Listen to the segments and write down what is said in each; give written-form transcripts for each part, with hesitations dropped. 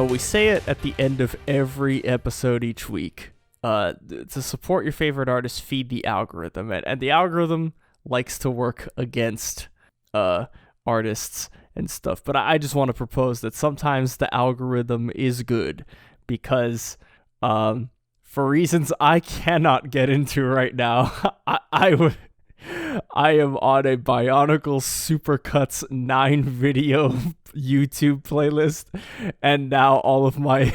we say it at the end of every episode each week. To support your favorite artist, feed the algorithm. And the algorithm likes to work against artists and stuff. But I just want to propose that sometimes the algorithm is good because for reasons I cannot get into right now, I am on a Bionicles Supercuts 9 video YouTube playlist, and now all of my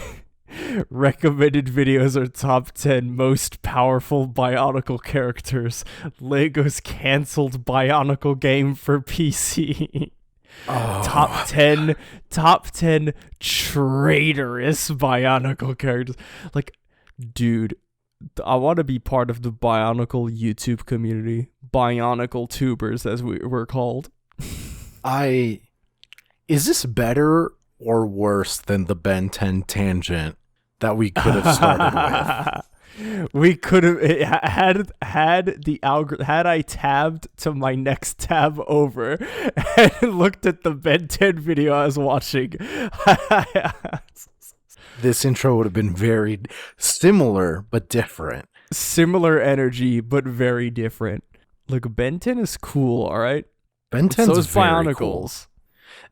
recommended videos are top 10 most powerful Bionicle characters. Lego's canceled Bionicle game for PC. Oh. Top 10 traitorous Bionicle characters. Like, dude, I want to be part of the Bionicle YouTube community. Bionicle tubers, as we're called. Is this better or worse than the Ben 10 tangent that we could have started with? We could have had I tabbed to my next tab over and looked at the Ben 10 video I was watching. This intro would have been very similar but different. Similar energy but very different. Look, Ben 10 is cool, all right? Ben 10's so is very Bionicles. Cool.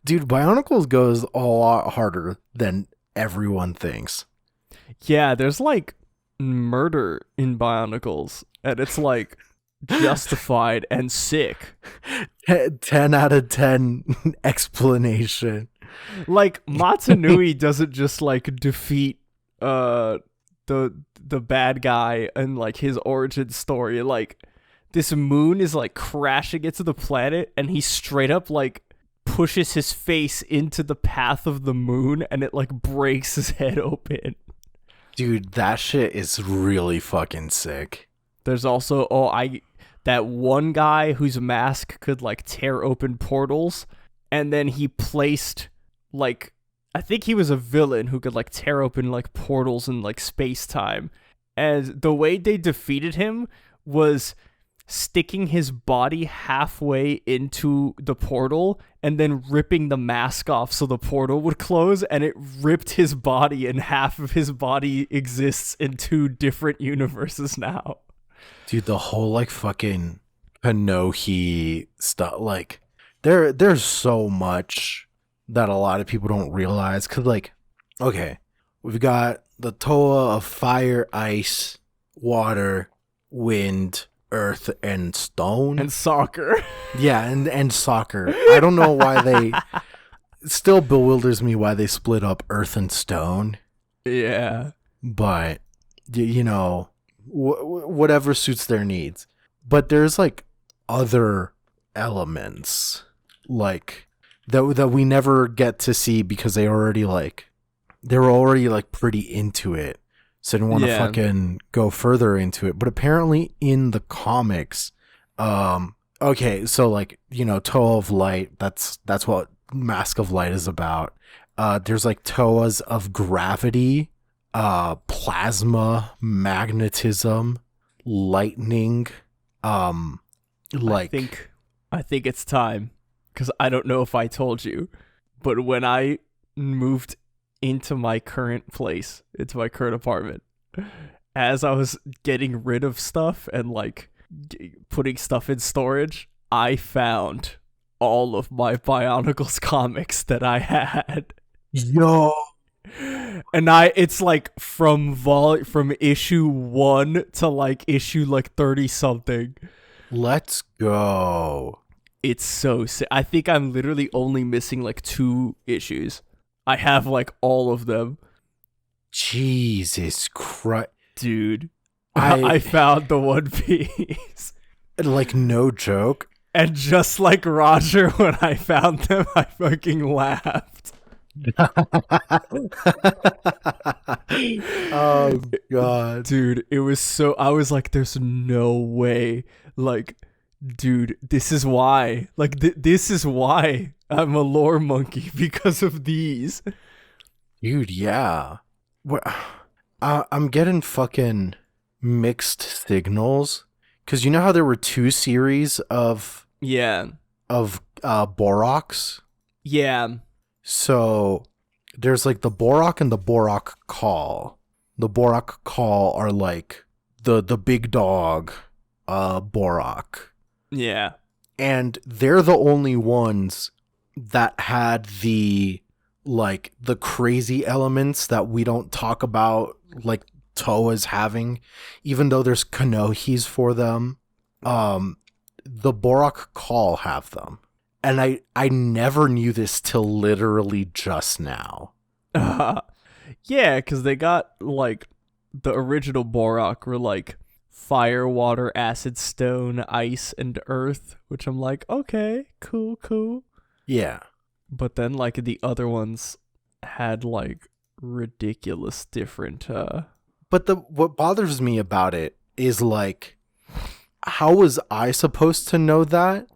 Dude, Bionicles goes a lot harder than everyone thinks. Yeah, there's like murder in Bionicles, and it's like justified and sick. 10 out of 10 explanation. Like, Matanui doesn't just like defeat the bad guy and like his origin story. Like, this moon is like crashing into the planet, and he straight up like pushes his face into the path of the moon, and it like breaks his head open. Dude, that shit is really fucking sick. There's also that one guy whose mask could like tear open portals, and then he placed like, I think he was a villain who could like tear open like portals in like space-time. And the way they defeated him was sticking his body halfway into the portal and then ripping the mask off so the portal would close, and it ripped his body, and half of his body exists in 2 different universes now. Dude, the whole like fucking Kanohi stuff, like there's so much that a lot of people don't realize. Cause like, okay, we've got the Toa of fire, ice, water, wind, earth, and stone. And soccer. Yeah, and soccer. I don't know why they... It still bewilders me why they split up earth and stone. Yeah. But, you know, whatever suits their needs. But there's, like, other elements, like, that we never get to see because they were already, like, pretty into it. So I didn't want to fucking go further into it. But apparently in the comics, okay, so like, you know, Toa of Light, that's what Mask of Light is about. There's like Toas of Gravity, Plasma, Magnetism, Lightning, like... I think it's time, because I don't know if I told you, but when I moved into my current place, into my current apartment, as I was getting rid of stuff and like putting stuff in storage, I found all of my Bionicles comics that I had. Yo. And it's like from issue 1 to like issue like 30 something. Let's go. It's so sick. I think I'm literally only missing like 2 issues. I have like all of them. Jesus Christ. Dude, I found the One Piece. Like, no joke. And just like Roger, when I found them, I fucking laughed. Oh, God. Dude, it was so... I was like, there's no way. Like, dude, this is why. Like, this is why I'm a lore monkey, because of these. Dude, yeah. I'm getting fucking mixed signals, because you know how there were 2 series of Borox? Yeah. So there's like the Borak and the Borak Call. The Borak Call are like the big dog Borak. Yeah. And they're the only ones that had the crazy elements that we don't talk about, like Toa's having, even though there's Kanohis for them. The Borak Call have them. And I never knew this till literally just now. Yeah, because they got, like, the original Borak were, like, fire, water, acid, stone, ice, and earth, which I'm like, okay, cool. Yeah. But then, like, the other ones had, like, ridiculous different, But what bothers me about it is, like, how was I supposed to know that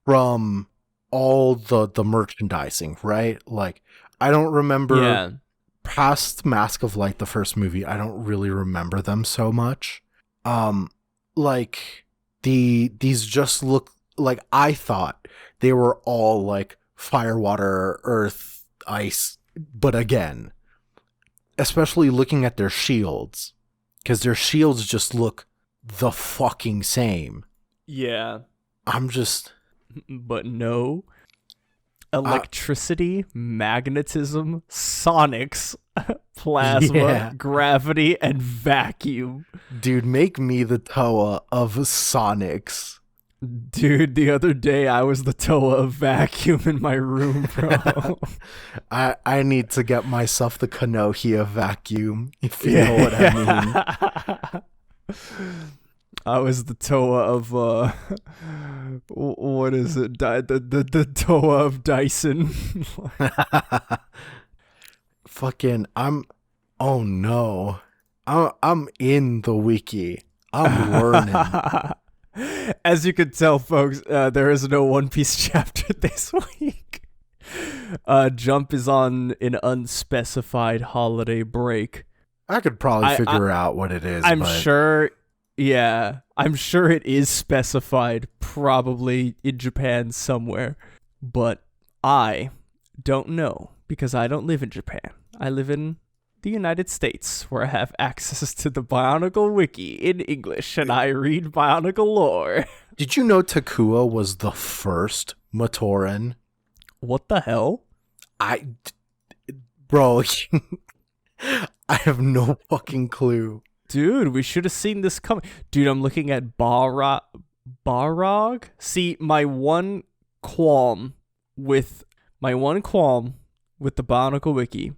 from all the merchandising, right? Like, I don't remember past Mask of Light, the first movie. I don't really remember them so much. Like these just look like, I thought they were all like fire, water, earth, ice. But again, especially looking at their shields, because their shields just look the fucking same. Yeah. I'm just... But no. Electricity, magnetism, sonics, plasma, gravity, and vacuum. Dude, make me the Toa of sonics. Dude, the other day I was the Toa of vacuum in my room, bro. I need to get myself the Kanohi of vacuum, if you know what I mean. I was the Toa of what is it? The Toa of Dyson. Fucking oh no. I'm in the wiki. I'm learning. As you can tell, folks, there is no One Piece chapter this week. Jump is on an unspecified holiday break. I could probably figure out what it is. I'm sure. Yeah, I'm sure it is specified, probably in Japan somewhere. But I don't know, because I don't live in Japan. I live in the United States, where I have access to the Bionicle Wiki in English, and I read Bionicle lore. Did you know Takua was the first Matoran? What the hell? Bro, I have no fucking clue. Dude, we should have seen this coming. Dude, I'm looking at Balrog. See, my one qualm with the Bionicle Wiki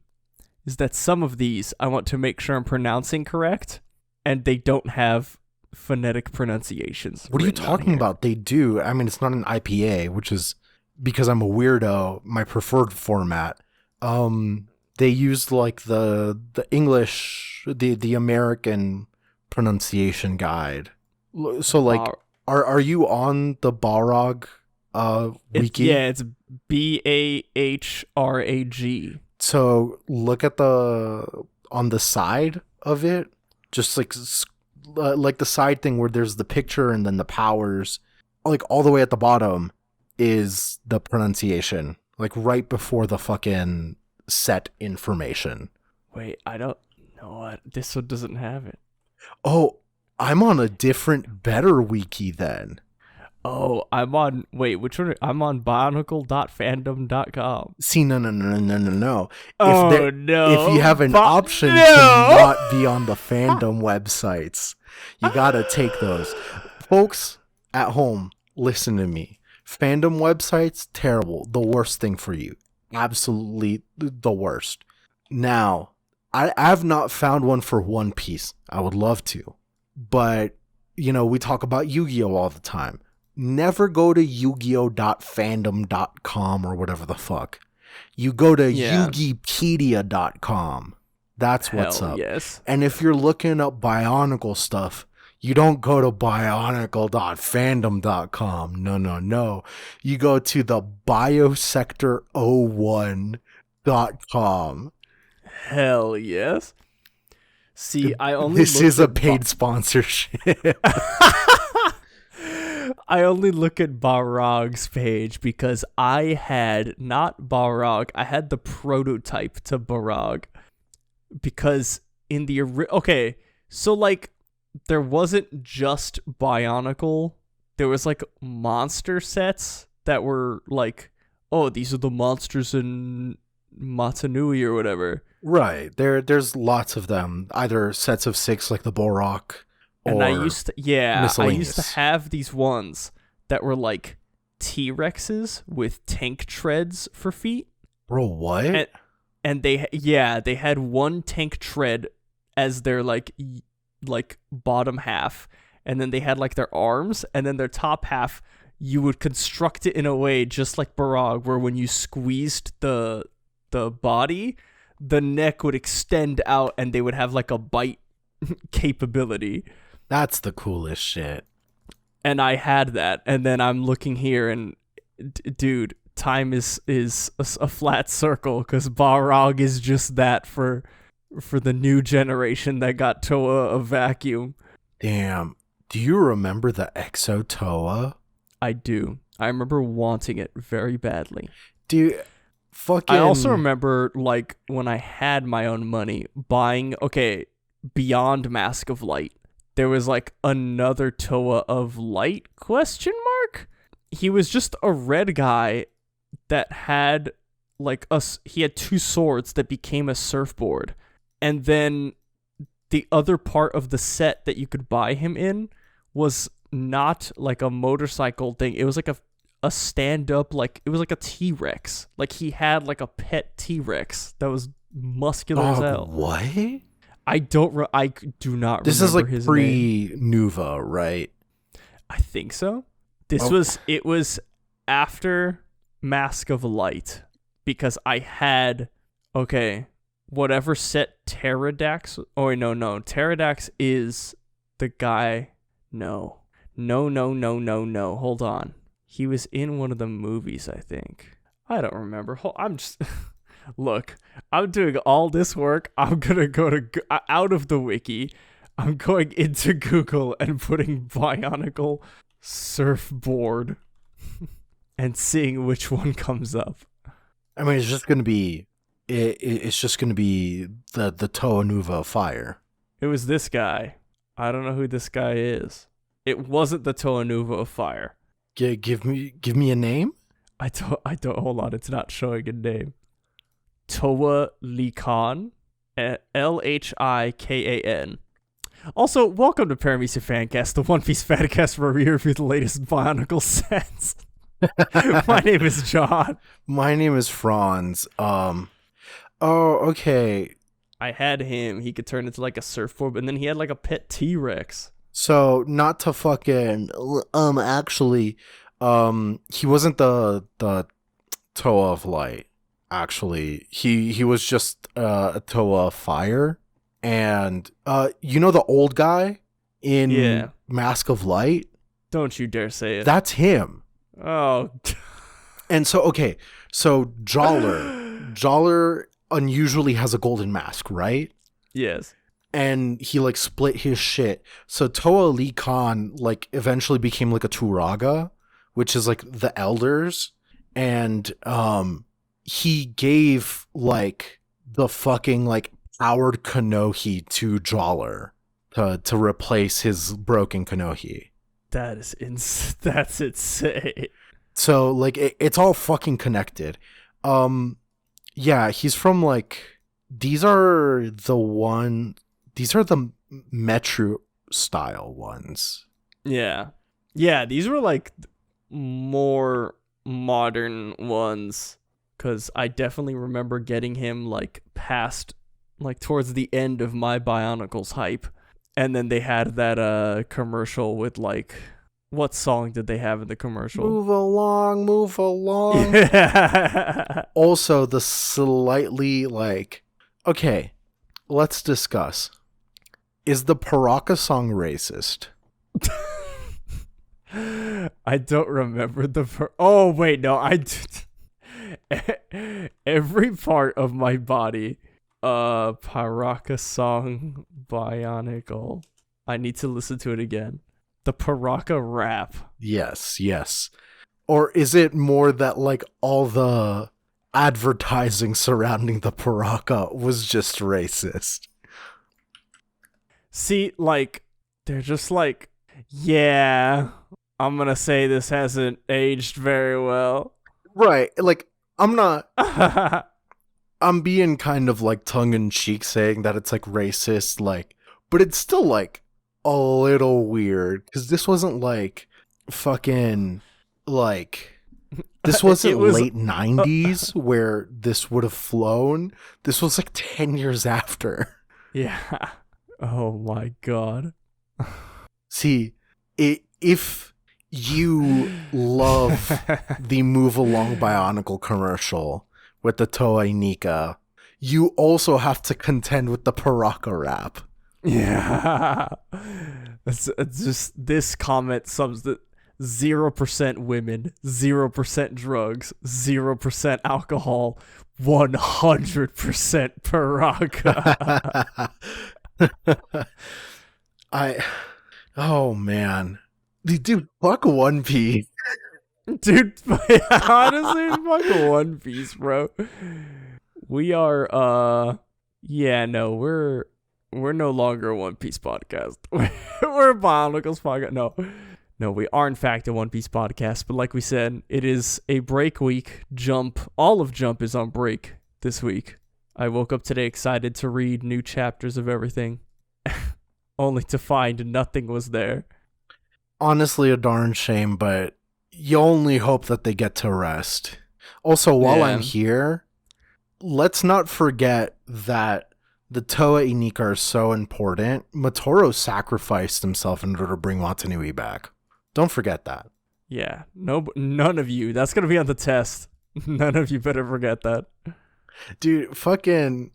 is that some of these I want to make sure I'm pronouncing correct, and they don't have phonetic pronunciations. What are you talking about? They do. I mean, it's not an IPA, which is, because I'm a weirdo, my preferred format. They used like the English, the American pronunciation guide. So like, are you on the Balrog wiki? It's BAHRAG. So look at on the side of it, just like the side thing where there's the picture and then the powers, like all the way at the bottom is the pronunciation, like right before the fucking set information. Wait, I don't know what this one doesn't have it. Oh, I'm on a different, better wiki then. Oh, I'm on, wait, which one? I'm on bionicle.fandom.com. See, no. No. If you have an option to not be on the fandom websites, you gotta take those. Folks at home, listen to me. Fandom websites, terrible. The worst thing for you. Absolutely the worst. Now, I have not found one for One Piece. I would love to. But, you know, we talk about Yu-Gi-Oh! All the time. Never go to Yu-Gi-Oh.fandom.com or whatever the fuck. You go to Yugipedia.com. That's what's up. Yes. And if you're looking up Bionicle stuff, you don't go to bionicle.fandom.com. No. You go to the biosector01.com. Hell yes. See, I only This is a paid sponsorship. I only look at Balrog's page because I had not Balrog, I had the prototype to Balrog. Because in the okay, so like there wasn't just Bionicle, there was like monster sets that were like, oh, these are the monsters in Matanui or whatever. Right. There's lots of them, either sets of 6 like the Borok, And or I used miscellaneous. to have these ones that were like T-Rexes with tank treads for feet. Bro, what? And they had one tank tread as their like bottom half, and then they had like their arms, and then their top half you would construct it in a way just like Barag, where when you squeezed the body, the neck would extend out and they would have like a bite capability. That's the coolest shit. And I had that, and then I'm looking here, and dude, time is a flat circle because Balrog is just that for the new generation that got Toa a vacuum. Damn. Do you remember the Exo Toa? I do. I remember wanting it very badly. Dude, fucking... I also remember, like, when I had my own money, buying, beyond Mask of Light, there was, like, another Toa of Light, ? He was just a red guy that had, like, he had 2 swords that became a surfboard. And then the other part of the set that you could buy him in was not, like, a motorcycle thing. It was, like, a stand-up, like, it was like a T-Rex. Like, he had, like, a pet T-Rex that was muscular as hell. What? I do not remember this is like his pre-Nuva, right? I think so. It was after Mask of Light, because I had, whatever set Pterodax, Pterodax is the guy, no, hold on. He was in one of the movies, I think. I don't remember. I'm just... Look, I'm doing all this work. I'm going to go out of the wiki. I'm going into Google and putting Bionicle surfboard and seeing which one comes up. I mean, it's just going to be... It's just going to be the Toa Nuva Fire. It was this guy. I don't know who this guy is. It wasn't the Toa Nuva of Fire. Give me a name? I don't, hold on, it's not showing a name. Toa Likan, Lhikan. Also, welcome to Paramecia Fancast, the One Piece Fancast where we review the latest Bionicle sets. My name is John. My name is Franz. Oh, okay. I had him. He could turn into like a surfboard, and then he had like a pet T-Rex. So, not to fucking actually, he wasn't the Toa of Light. Actually, he was just a Toa of Fire, and you know the old guy in Mask of Light? Don't you dare say it. That's him. Oh. And so Jawler unusually has a golden mask, right? Yes. And he like split his shit. So Toa Likan like eventually became like a Turaga, which is like the elders, and he gave like the fucking like powered Konohi to Jawler to replace his broken Konohi. That's insane. So like it's all fucking connected. Yeah, he's from like these are the Metro style ones. Yeah, these were like more modern ones, because I definitely remember getting him like past, like towards the end of my Bionicles hype, and then they had that commercial with like, what song did they have in the commercial? Move along. Yeah. Also, the slightly like, okay, let's discuss. Is the Paraka song racist? I don't remember oh wait, no, I every part of my body, Paraka song Bionicle. I need to listen to it again. The Paraka rap. Yes. Or is it more that like all the advertising surrounding the Paraka was just racist? See, like, they're just like, yeah, I'm gonna say this hasn't aged very well. Right. Like, I'm being kind of like tongue-in-cheek saying that it's like racist, like, but it's still like a little weird because this wasn't like fucking like this wasn't It was late 90s where this would have flown. This was like 10 years after. yeah. Oh my god. See, if you love the Move Along Bionicle commercial with the Toei Nika, you also have to contend with the Paraka rap. Yeah. It's just this comment sums the 0% women, 0% drugs, 0% alcohol, 100% Paraka. Oh man, dude, fuck One Piece. Dude, honestly, fuck One Piece, bro. We are, yeah, no, we're no longer a One Piece podcast. We're a Bionicles podcast. No, we are in fact a One Piece podcast, but like we said, it is a break week. All of Jump is on break this week. I woke up today excited to read new chapters of everything, only to find nothing was there. Honestly, a darn shame, but you only hope that they get to rest. Also, while I'm here, let's not forget that the Toei Nika are so important. Motoro sacrificed himself in order to bring Watanui back. Don't forget that. Yeah, none of you. That's gonna be on the test. None of you better forget that. Dude, fucking...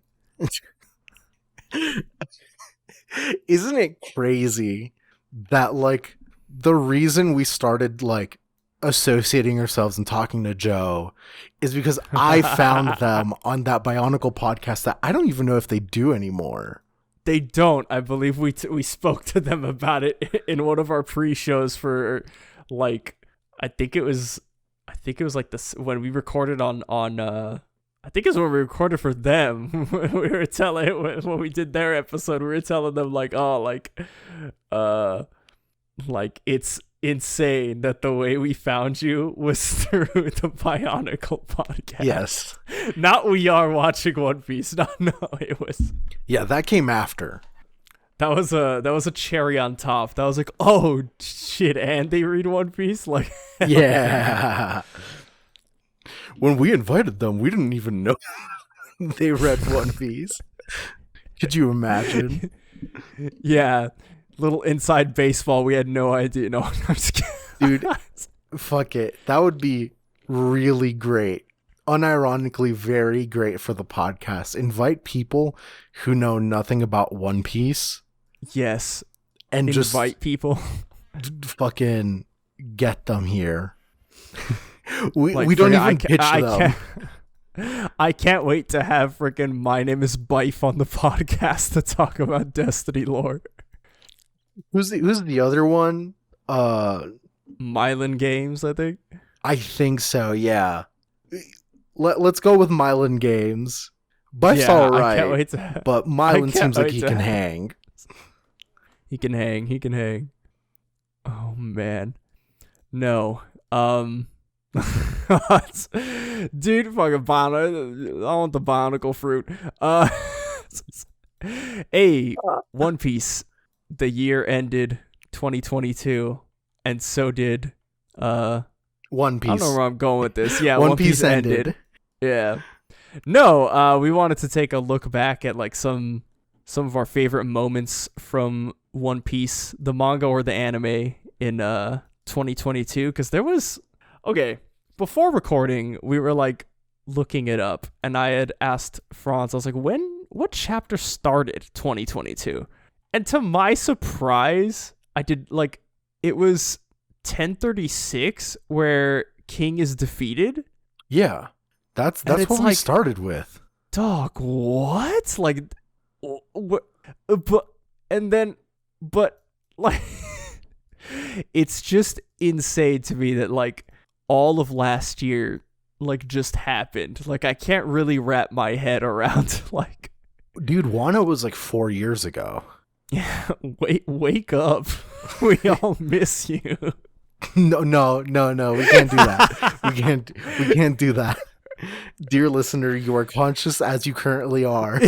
Isn't it crazy that, like, the reason we started, like, associating ourselves and talking to Joe is because I found them on that Bionicle podcast that I don't even know if they do anymore. They don't. I believe we spoke to them about it in one of our pre-shows for, like, I think it was like this when we recorded on I think it's when we recorded for them. We were telling when we did their episode, we were telling them like, oh, like it's insane that the way we found you was through the Bionicle podcast. Yes. Not We Are Watching One Piece. No, it was. Yeah, that came after. That was a cherry on top. That was like, oh shit, and they read One Piece? Like, yeah. When we invited them, we didn't even know they read One Piece. Could you imagine? Yeah. Little inside baseball. We had no idea. No, I'm just kidding. Dude, fuck it. That would be really great. Unironically, very great for the podcast. Invite people who know nothing about One Piece. Yes. And just invite people. Fucking get them here. we don't even pitch them. I can't wait to have freaking My Name is Bife on the podcast to talk about Destiny lore. Who's the other one? Mylan Games, I think. I think so, yeah. Let's go with Mylan Games. Bife's alright. I can't wait to, but Mylan seems like he can hang. He can hang. Oh man. No. Dude, fucking Bionicle. I want the Bionicle fruit. Hey, One Piece. The year ended 2022, and so did One Piece. I don't know where I'm going with this. Yeah, One Piece ended. Yeah. No, we wanted to take a look back at like some of our favorite moments from One Piece, the manga or the anime in 2022, because there was before recording we were like looking it up, and I had asked Franz, I was like, what chapter started 2022? And to my surprise, I did like it was 1036 where King is defeated. Yeah. That's what we like, started with. Dog, what? Like but like It's just insane to me that like all of last year like just happened. Like I can't really wrap my head around like Dude, Wano was like 4 years ago. yeah, wake up. We all miss you. No, we can't do that. we can't do that. Dear listener, you are conscious as you currently are.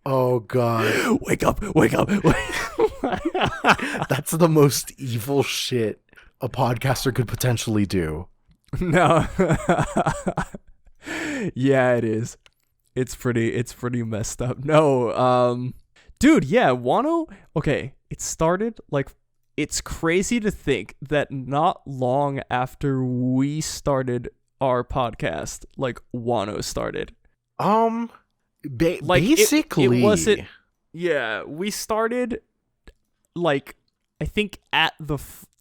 Oh god. Wake up. That's the most evil shit a podcaster could potentially do. No. Yeah, it is. It's pretty messed up. No, dude, yeah, Wano, okay, it started like it's crazy to think that not long after we started our podcast, like Wano started. Basically it wasn't. Yeah, we started like I think at the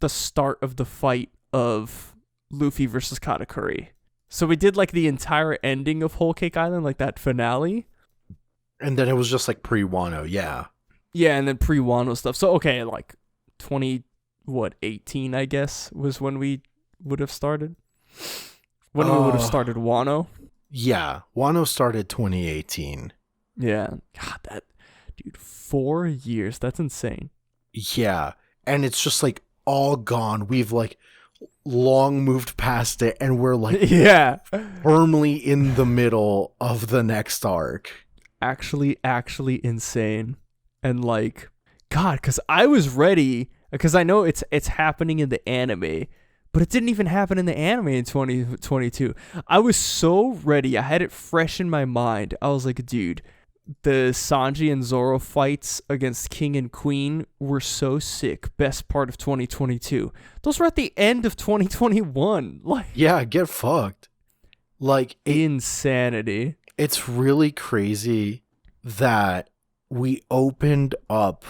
start of the fight of Luffy versus Katakuri. So we did like the entire ending of Whole Cake Island, like that finale. And then it was just like pre-Wano, yeah. Yeah, and then pre-Wano stuff. So okay, like 18 I guess was when we would have started. When we would have started Wano. Yeah, Wano started 2018. Yeah. God, that dude, 4 years. That's insane. Yeah. And it's just like all gone. We've like long moved past it and we're like yeah, firmly in the middle of the next arc. Actually insane. And like god, cuz I was ready because I know it's happening in the anime, but it didn't even happen in the anime in 2022. I was so ready. I had it fresh in my mind. I was like, dude, the Sanji and Zoro fights against King and Queen were so sick. Best part of 2022. Those were at the end of 2021. Like, yeah, get fucked. Like insanity. It's really crazy that we opened up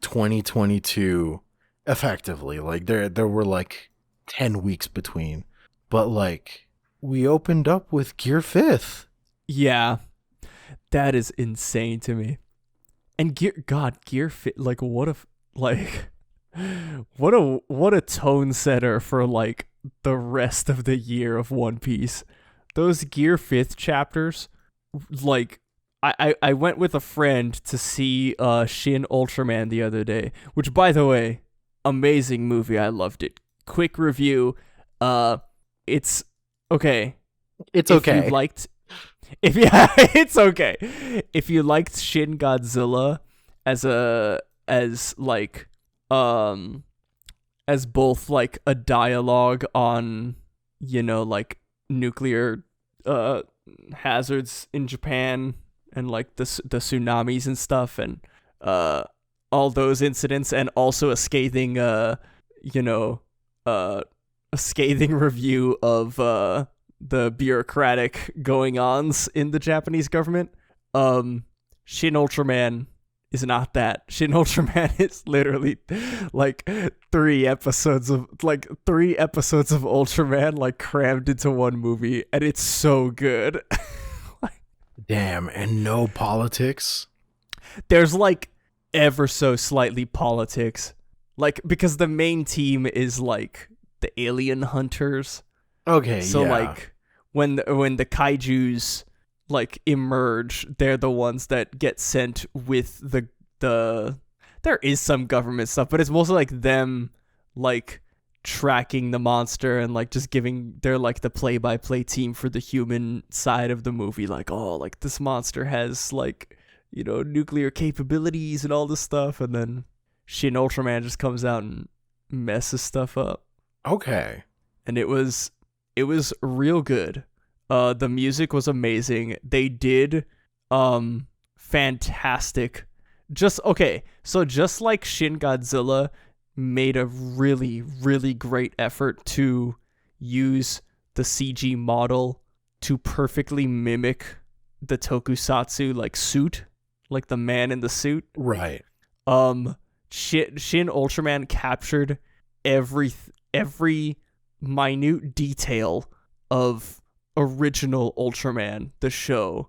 2022 effectively. Like there were like 10 weeks between, but like we opened up with Gear 5th. Yeah. That is insane to me. And Gear 5th, like what a tone setter for like the rest of the year of One Piece. Those Gear 5th chapters, like I went with a friend to see Shin Ultraman the other day, which by the way, amazing movie. I loved it. Quick review. It's okay. It's okay. It's okay. If you liked Shin Godzilla as both like a dialogue on, you know, like nuclear hazards in Japan and like the tsunamis and stuff and all those incidents, and also a scathing review of the bureaucratic going-ons in the Japanese government. Shin Ultraman is not that. Shin Ultraman is literally like 3 episodes of Ultraman like crammed into one movie, and it's so good. Damn, and no politics? There's like ever so slightly politics. Like because the main team is like the alien hunters. Okay, so yeah. like when the kaijus like emerge, they're the ones that get sent with the there is some government stuff, but it's mostly like them like tracking the monster and like just giving they're like the play-by-play team for the human side of the movie, like, oh, like this monster has like, you know, nuclear capabilities and all this stuff, and then Shin Ultraman just comes out and messes stuff up. Okay. And it was real good. The music was amazing. They did fantastic. Just like Shin Godzilla made a really, really great effort to use the CG model to perfectly mimic the tokusatsu like suit, like the man in the suit. Right. Shin Ultraman captured every minute detail of original Ultraman, the show.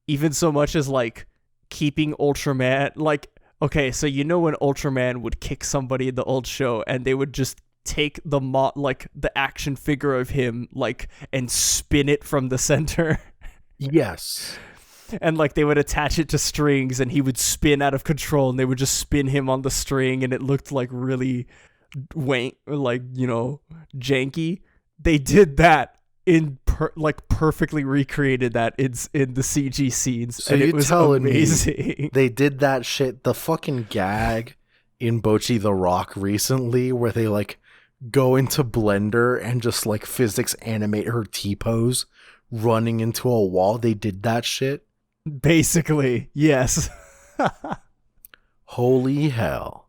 Even so much as like keeping Ultraman, like Okay, so you know when Ultraman would kick somebody in the old show and they would just take the action figure of him and spin it from the center Yes. and they would attach it to strings and he would spin out of control and they would just spin him on the string and it looked really janky. They did that perfectly recreated that in the CG scenes, So and you it was telling amazing. me they did that shit? The fucking gag in Bocchi the Rock recently, where they go into Blender and just physics animate her T-pose running into a wall. They did that shit. Basically, yes. Holy hell.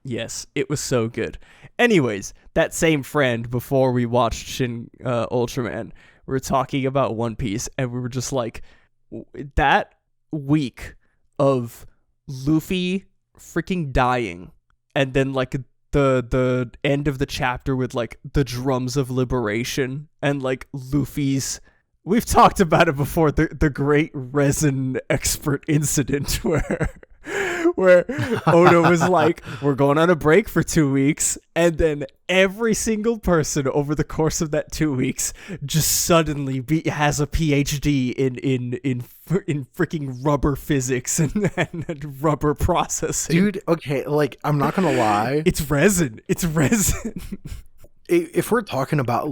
Yes, it was so good. Anyways, that same friend, before we watched Shin Ultraman, we were talking about One Piece, and we were just that week of Luffy freaking dying, and then the end of the chapter with the drums of liberation, and Luffy's. We've talked about it before, the great resin expert incident where Oda was we're going on a break for 2 weeks, and then every single person over the course of that 2 weeks just suddenly has a PhD in freaking rubber physics and rubber processing. Dude, okay, I'm not gonna lie. It's resin. If we're talking about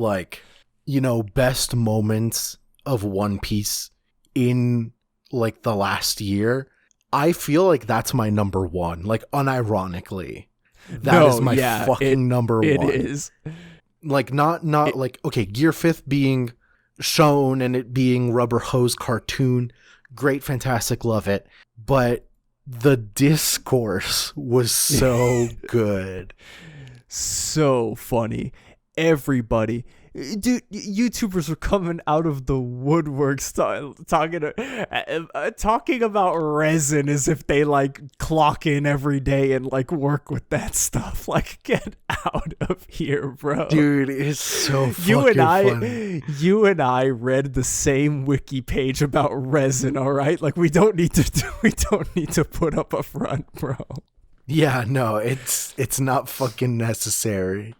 best moments of One Piece in the last year, I feel that's my number one. Unironically, that is my fucking number one. It is okay, Gear 5th being shown and it being Rubber Hose cartoon, great, fantastic, love it. But the discourse was so good, so funny. Everybody. Dude, YouTubers were coming out of the woodworks talking about resin as if they clock in every day and work with that stuff. Get out of here, bro. Dude, it's so fucking funny. You and I read the same wiki page about resin, all right? We don't need to put up a front, bro. Yeah, no, it's not fucking necessary.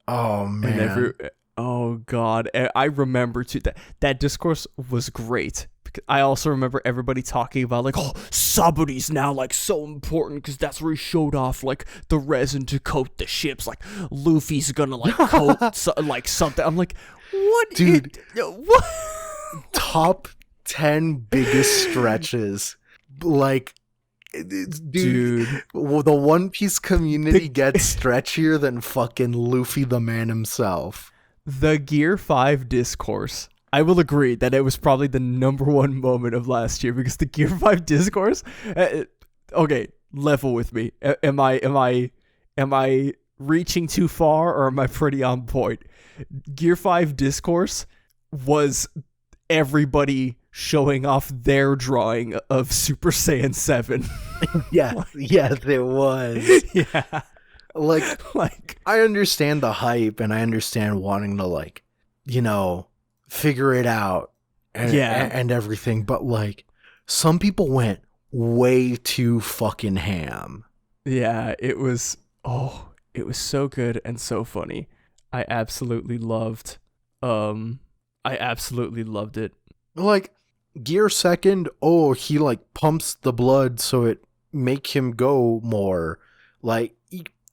Oh man. Oh god, I remember too that discourse was great. I also remember everybody talking about Saburi's now so important because that's where he showed off the resin to coat the ships. Luffy's gonna coat something. I'm what, dude? What? Top 10 biggest stretches, dude. Well, the One Piece community gets stretchier than fucking Luffy the man himself. The Gear 5 discourse. I will agree that it was probably the number one moment of last year because the Gear 5 discourse. Okay, level with me. Am I reaching too far or am I pretty on point? Gear 5 discourse was everybody showing off their drawing of Super Saiyan 7. Yes, it was. Yeah. I understand the hype and I understand wanting to figure it out and everything, but some people went way too fucking ham. Yeah, it was so good and so funny. I absolutely loved it. Gear 2nd, he pumps the blood so it make him go more.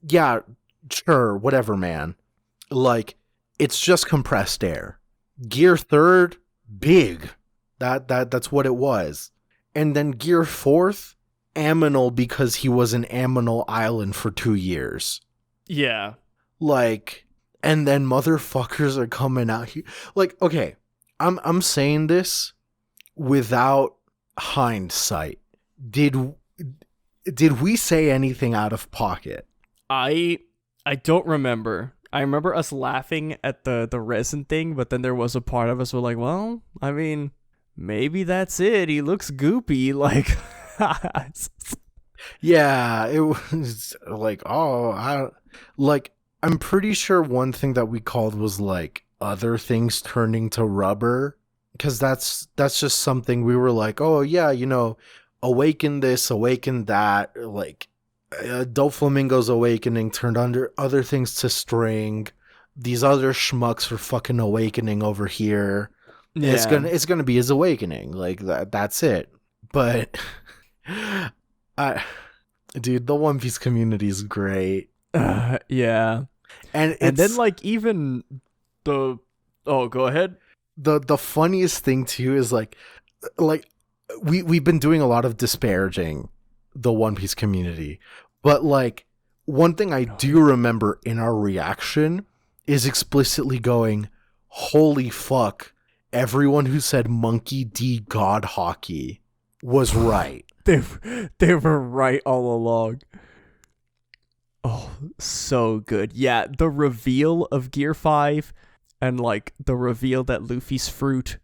Yeah, sure, whatever, man. It's just compressed air. Gear 3rd, big. That's what it was. And then Gear 4th, aminal because he was in Aminal Island for 2 years. Yeah. And then motherfuckers are coming out here. Okay, I'm saying this without hindsight. Did we say anything out of pocket? I don't remember. I remember us laughing at the resin thing, but then there was a part of us who were well, I mean, maybe that's it. He looks goopy. Yeah, it was I'm pretty sure one thing that we called was other things turning to rubber, because that's just something we were oh yeah, awaken this, awaken that, like Doflamingo's awakening turned under other things to string. These other schmucks are fucking awakening over here. Yeah. It's gonna be his awakening. Like that's it. But I dude, the One Piece community is great. Yeah. And then like even the go ahead. The funniest thing too is like we've been doing a lot of disparaging the One Piece community. But like one thing I do remember in our reaction is explicitly going, "Holy fuck, everyone who said Monkey D God Hockey was right." They were right all along. Oh, so good. Yeah, the reveal of Gear 5 and like the reveal that Luffy's fruit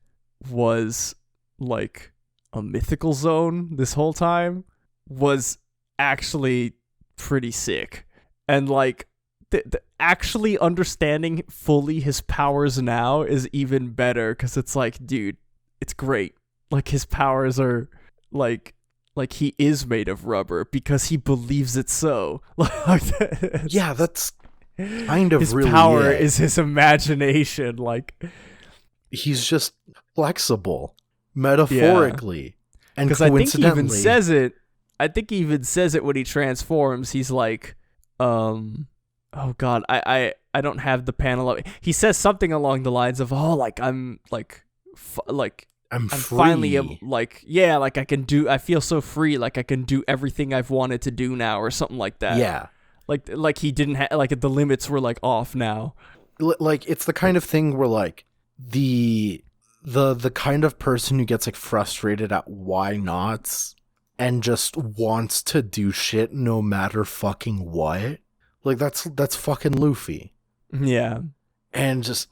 was like a mythical zone this whole time was actually pretty sick. And like the actually understanding fully his powers now is even better because it's like, dude, it's great. Like his powers are like he is made of rubber because he believes it so. Yeah, that's kind of his really power it. is his imagination. Like he's just flexible, metaphorically, and because I think he coincidentally, even says it. I think he even says it when he transforms. He's like, oh god, I don't have the panel up. He says something along the lines of, oh, like I'm like I'm free. finally like, yeah, like I feel so free, like I can do everything I've wanted to do now or something like that. Yeah. Like he didn't have, like the limits were like off now. Like it's the kind of thing where like the kind of person who gets like frustrated at why nots and just wants to do shit no matter fucking what. Like that's fucking Luffy. Yeah. And just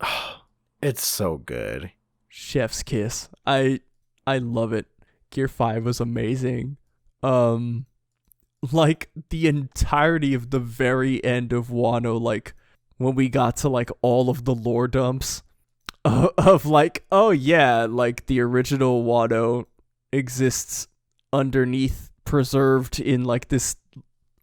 it's so good. Chef's kiss. I love it. Gear 5 was amazing. Like the entirety of the very end of Wano, like when we got to like all of the lore dumps of like, oh yeah, like the original Wano exists underneath, preserved in like this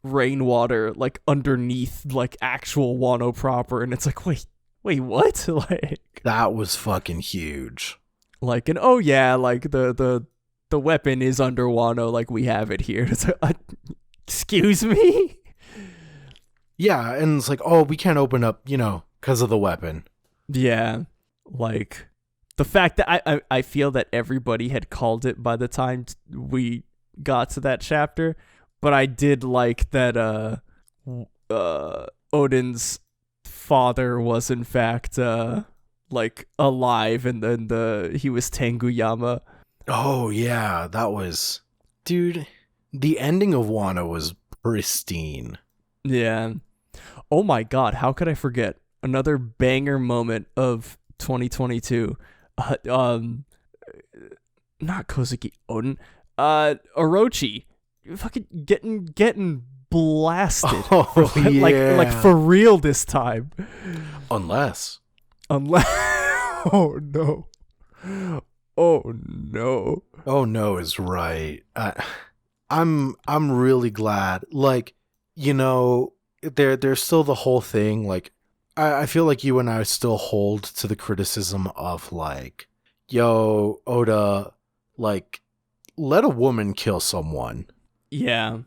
rainwater, like underneath like actual Wano proper, and it's like, wait, what? Like that was fucking huge. Like, and oh yeah, like the weapon is under Wano, like we have it here. It's like, excuse me? Yeah, and it's like, oh, we can't open up, because of the weapon. Yeah, like the fact that I feel that everybody had called it by the time we got to that chapter, but I did like that Odin's father was in fact like alive, and then he was Tenguyama. Oh yeah, that was, dude, the ending of Wano was pristine. Yeah. Oh my god, how could I forget? Another banger moment of 2022. Not Kozuki Odin. Orochi fucking getting blasted. Oh yeah. like for real this time. Unless oh no. Oh no. Oh no is right. I'm really glad. Like, there's still the whole thing. Like, I feel like you and I still hold to the criticism of like, yo, Oda, like, let a woman kill someone. Yeah.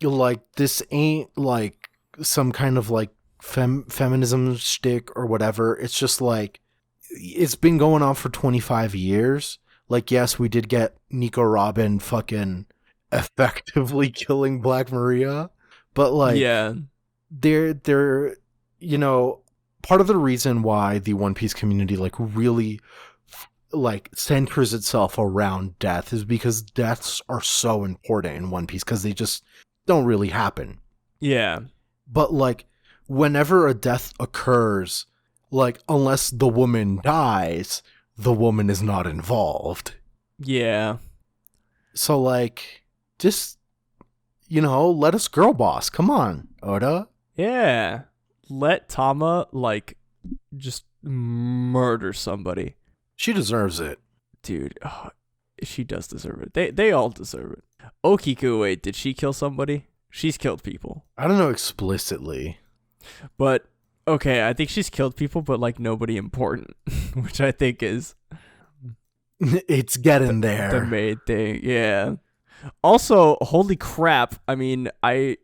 Like, this ain't like some kind of like feminism shtick or whatever. It's just like, it's been going on for 25 years. Like, yes, we did get Nico Robin fucking effectively killing Black Maria, but like, yeah, they're part of the reason why the One Piece community like really like centers itself around death is because deaths are so important in One Piece because they just don't really happen. Yeah. But like, whenever a death occurs, like, unless the woman dies, the woman is not involved. Yeah. So like, just, let us girl boss. Come on, Oda. Yeah. Let Tama like just murder somebody. She deserves it. Dude, She does deserve it. They all deserve it. Okiku, wait, did she kill somebody? She's killed people. I don't know explicitly. But, okay, I think she's killed people, but, like, nobody important. Which I think is... It's getting there. The main thing, yeah. Also, holy crap, I mean, the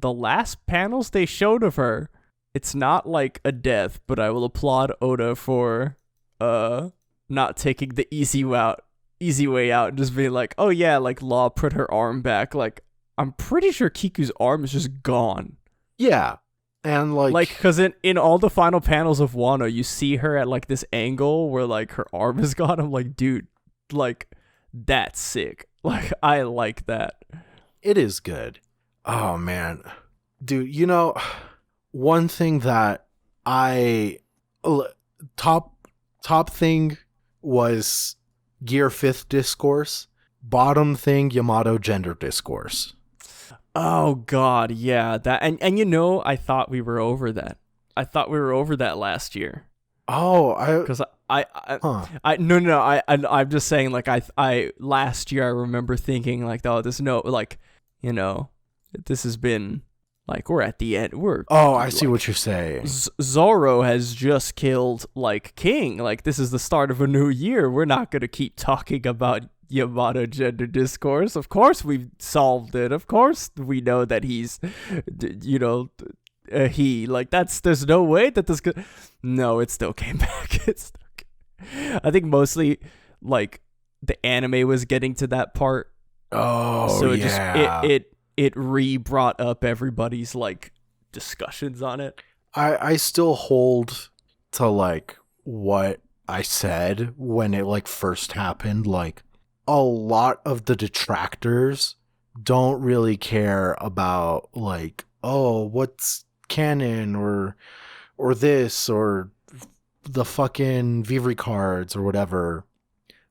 last panels they showed of her, it's not like a death, but I will applaud Oda for not taking the easy way out and just being like, oh yeah, like Law put her arm back. Like, I'm pretty sure Kiku's arm is just gone. Yeah. And like because in all the final panels of Wano, you see her at like this angle where like her arm is gone. I'm like, dude, like that's sick. Like, I like that. It is good. Oh man, dude, one thing that top thing was Gear 5th discourse, bottom thing Yamato gender discourse. Oh God, yeah, that and I thought we were over that. I thought we were over that last year. Oh, because I'm just saying, like, I last year I remember thinking like, oh, this this has been like, we're at the end. I see what you're saying. Zoro has just killed like King. Like, this is the start of a new year. We're not gonna keep talking about Yamato gender discourse. Of course we've solved it. Of course we know that he's, he, like, there's no way that this could. No, it still came back. I think mostly like the anime was getting to that part. Oh, so it it re-brought up everybody's like discussions on it. I still hold to like what I said when it like first happened. Like, a lot of the detractors don't really care about like, oh, what's canon or this or the fucking Vivre cards or whatever.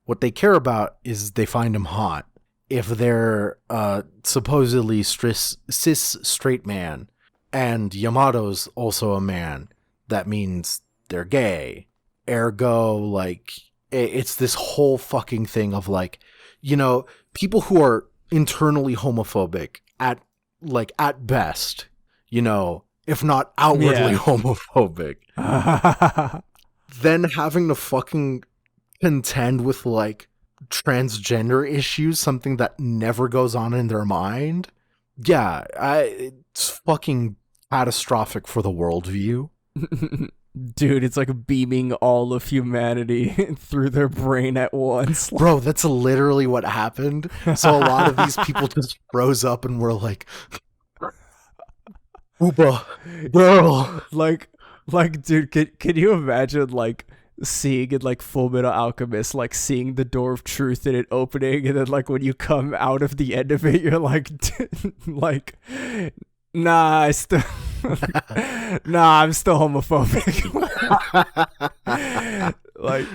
What they care about is they find him hot. If they're supposedly cis straight man and Yamato's also a man, that means they're gay. Ergo, like, it's this whole fucking thing of like, people who are internally homophobic at best, if not outwardly homophobic, then having to fucking contend with like transgender issues, something that never goes on in their mind. Yeah, it's fucking catastrophic for the worldview. Dude, it's like beaming all of humanity through their brain at once. Bro, that's literally what happened. So a lot of these people just froze up and were like, Ooba, girl. Like, dude, can you imagine, like, seeing in, like, Full Metal Alchemist, like, seeing the door of truth and it opening, and then, like, when you come out of the end of it, you're like, like, nah, I'm still homophobic. Like,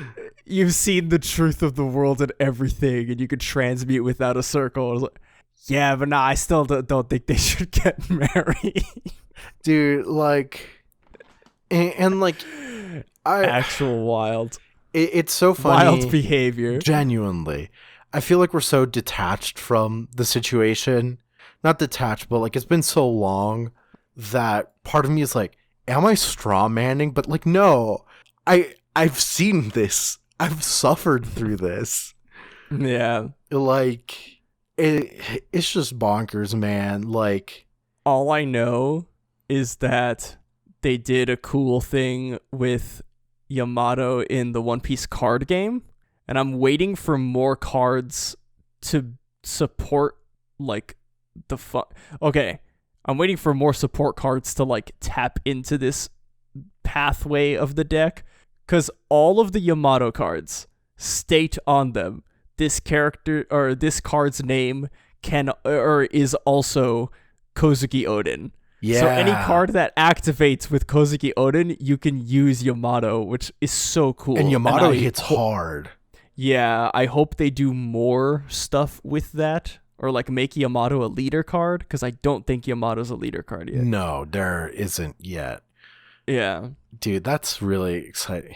you've seen the truth of the world and everything, and you can transmute without a circle. Like, yeah, but nah, I still don't think they should get married. Dude, like, and like, actual wild. It's so funny. Wild behavior. Genuinely. I feel like we're so detached from the situation. Not detached, but like, it's been so long that part of me is like, am I straw manning? But like, no, I've seen this. I've suffered through this. Yeah. Like, it's just bonkers, man. Like, all I know is that they did a cool thing with Yamato in the One Piece card game, and I'm waiting for more cards to support like the okay, I'm waiting for more support cards to like tap into this pathway of the deck, because all of the Yamato cards state on them this character or this card's name is also Kozuki Oden. yeah. So any card that activates with Kozuki Oden, you can use Yamato, which is so cool. And Yamato hits hard. Yeah, I hope they do more stuff with that, or like make Yamato a leader card, because I don't think Yamato's a leader card yet. No, there isn't yet. Yeah. Dude, that's really exciting.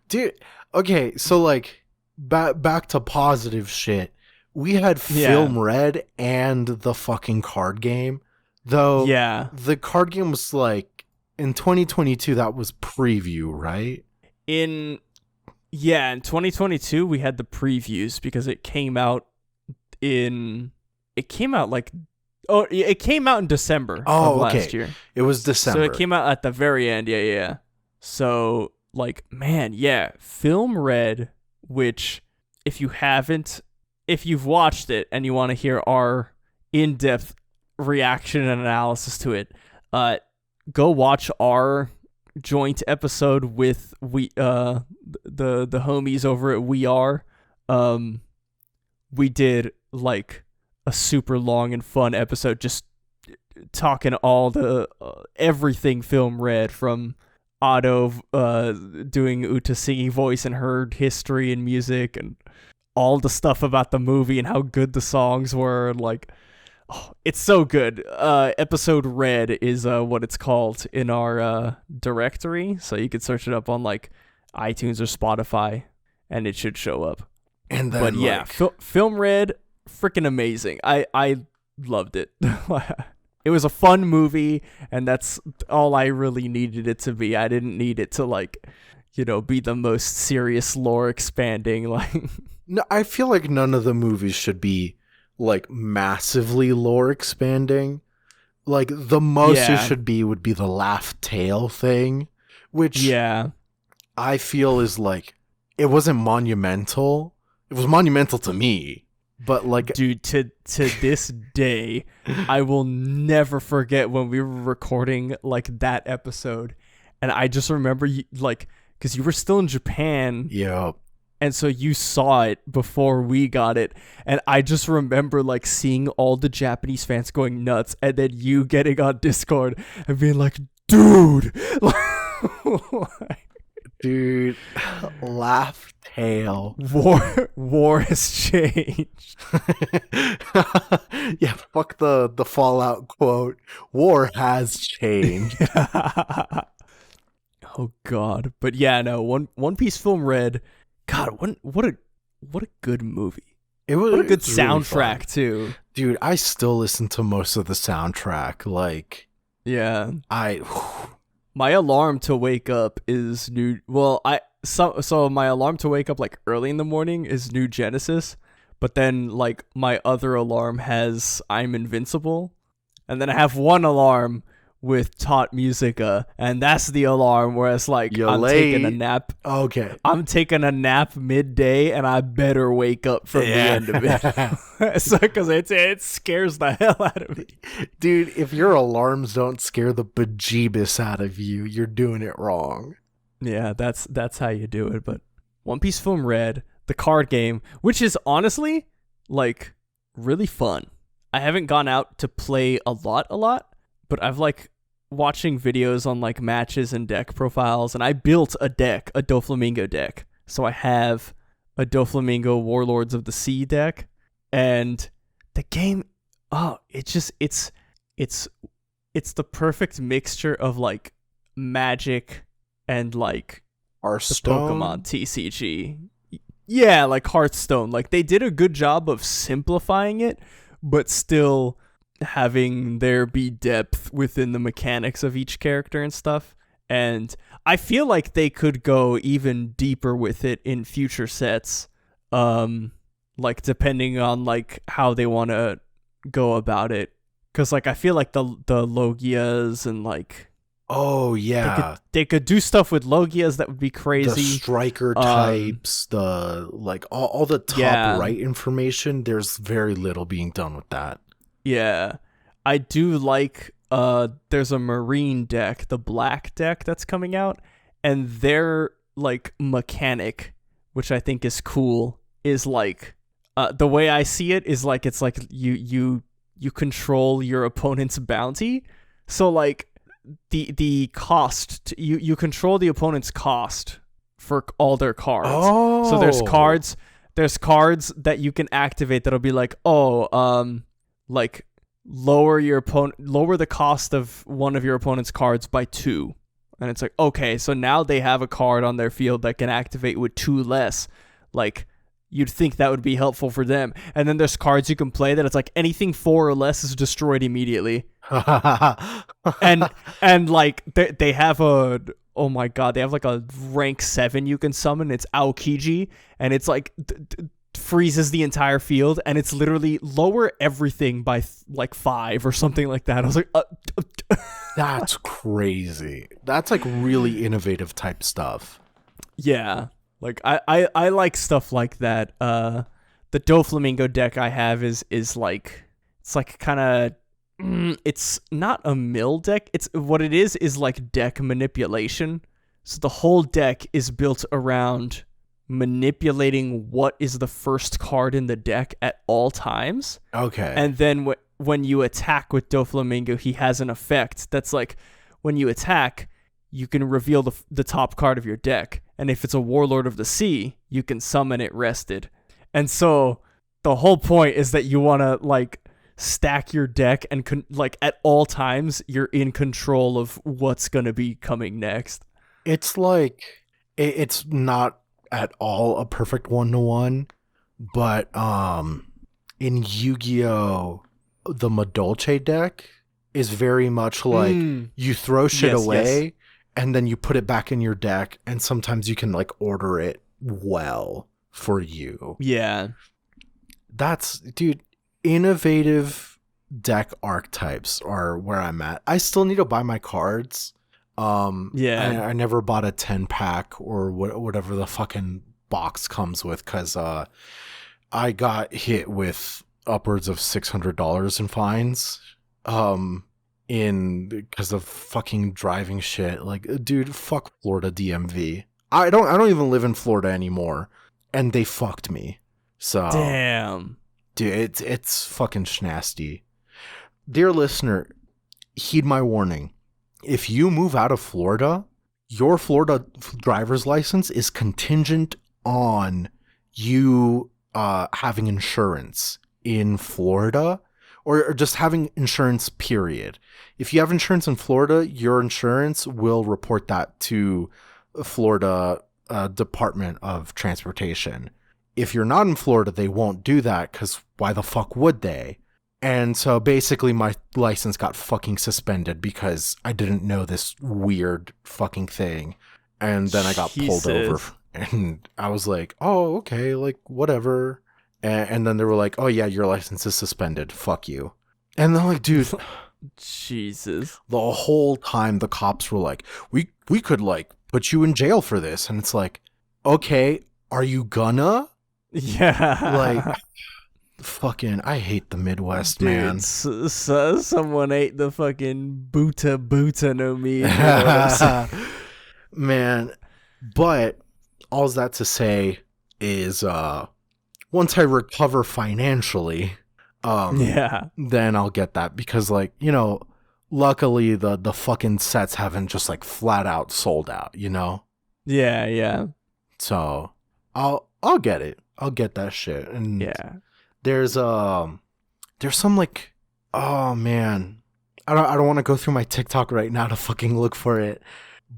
Dude, okay, so like, back to positive shit. We had Yeah. Film Red and the fucking card game. Though Yeah. the card game was like in 2022, that was preview, right? In 2022 we had the previews because it came out like it came out in December of last year. It was December. So it came out at the very end. Yeah. So like, man, yeah, Film Red, which if you've watched it and you want to hear our in-depth reaction and analysis to it, go watch our joint episode with the homies over at We Are. We did like a super long and fun episode just talking all the everything Film Red, from Otto doing Uta singing voice and her history and music, and all the stuff about the movie and how good the songs were. Like, oh, it's so good. Episode Red is what it's called in our directory, so you could search it up on like iTunes or Spotify, and it should show up. And then, but yeah, Film Red, freaking amazing. I loved it. It was a fun movie, and that's all I really needed it to be. I didn't need it to like, be the most serious lore expanding. Like, no, I feel like none of the movies should be like massively lore expanding. Like the most it should be would be the laugh tail thing, which I feel is like, it wasn't monumental. It was monumental to me. But like, dude, to this day, I will never forget when we were recording like that episode, and I just remember because you were still in Japan, and so you saw it before we got it, and I just remember like seeing all the Japanese fans going nuts, and then you getting on Discord and being like, dude, dude, laugh tail. War has changed. Yeah, fuck the Fallout quote. War has changed. Oh god. But yeah, no, One Piece Film Red, god, what a good movie. What a good soundtrack really too. Dude, I still listen to most of the soundtrack. Like, yeah. My alarm to wake up is new. Well, so my alarm to wake up like early in the morning is New Genesis, but then like my other alarm has I'm Invincible, and then I have one alarm with Tot Musica, and that's the alarm where it's like taking a nap. Okay. I'm taking a nap midday, and I better wake up from the end of it. So, because it scares the hell out of me. Dude, if your alarms don't scare the bejeebus out of you, you're doing it wrong. Yeah, that's how you do it. But One Piece Film Red, the card game, which is honestly like really fun. I haven't gone out to play a lot, but I've like watching videos on like matches and deck profiles, and I built a Doflamingo deck. So I have a Doflamingo Warlords of the Sea deck, and the game, it's the perfect mixture of like Magic and like Hearthstone? the Pokemon TCG. Yeah, like Hearthstone. Like they did a good job of simplifying it, but still having there be depth within the mechanics of each character and stuff. And I feel like they could go even deeper with it in future sets, like depending on like how they want to go about it. Because like I feel like the Logias and like, oh yeah, they could do stuff with Logias that would be crazy. The striker types, the like all the top right information. There's very little being done with that. Yeah, I do like, there's a Marine deck, the black deck that's coming out, and their, like, mechanic, which I think is cool, is, like, the way I see it is, like, it's like you control your opponent's bounty, so, like, the cost, you control the opponent's cost for all their cards. Oh. So there's cards that you can activate that'll be like, like lower the cost of one of your opponent's cards by 2, and it's like, okay, so now they have a card on their field that can activate with 2 less. Like you'd think that would be helpful for them. And then there's cards you can play that it's like anything 4 or less is destroyed immediately. and like they have a, oh my god, they have like a rank 7 you can summon. It's Aokiji, and it's like freezes the entire field, and it's literally lower everything by like 5 or something like that. I was like, that's crazy. That's like really innovative type stuff. Yeah, like I like stuff like that. The Doflamingo deck I have is like, it's like kind of, it's not a mill deck. It's what it is like deck manipulation. So the whole deck is built around manipulating what is the first card in the deck at all times. Okay. And then when you attack with Doflamingo, he has an effect that's like, when you attack, you can reveal the top card of your deck. And if it's a Warlord of the Sea, you can summon it rested. And so the whole point is that you want to like stack your deck and like at all times you're in control of what's going to be coming next. It's like, it's not at all a perfect 1-to-1, but in Yu-Gi-Oh, the Madolche deck is very much like you throw shit away and then you put it back in your deck, and sometimes you can like order it well for you. Yeah. That's, dude, innovative deck archetypes are where I'm at. I still need to buy my cards. I never bought a 10-pack or whatever the fucking box comes with, because I got hit with upwards of $600 in fines because of fucking driving shit. Like, dude, fuck Florida DMV. I don't even live in Florida anymore, and they fucked me. So damn, dude, it's fucking schnasty. Dear listener, heed my warning. If you move out of Florida, your Florida driver's license is contingent on you having insurance in Florida, or just having insurance, period. If you have insurance in Florida, your insurance will report that to Florida Department of Transportation. If you're not in Florida, they won't do that, because why the fuck would they? And so basically my license got fucking suspended because I didn't know this weird fucking thing. And then I got pulled over, and I was like, oh, okay, like whatever. And then they were like, oh yeah, your license is suspended. Fuck you. And they're like, dude, Jesus. The whole time the cops were like, we could like put you in jail for this. And it's like, okay, are you gonna? Yeah. Like, fucking, I hate the Midwest, dude, man. Someone ate the fucking Buta no meat. You know what I'm saying? Man, but all that to say is, once I recover financially, then I'll get that, because, like, you know, luckily the fucking sets haven't just like flat out sold out, you know? Yeah. So I'll get it. I'll get that shit. And yeah. There's some like, oh man, I don't want to go through my TikTok right now to fucking look for it,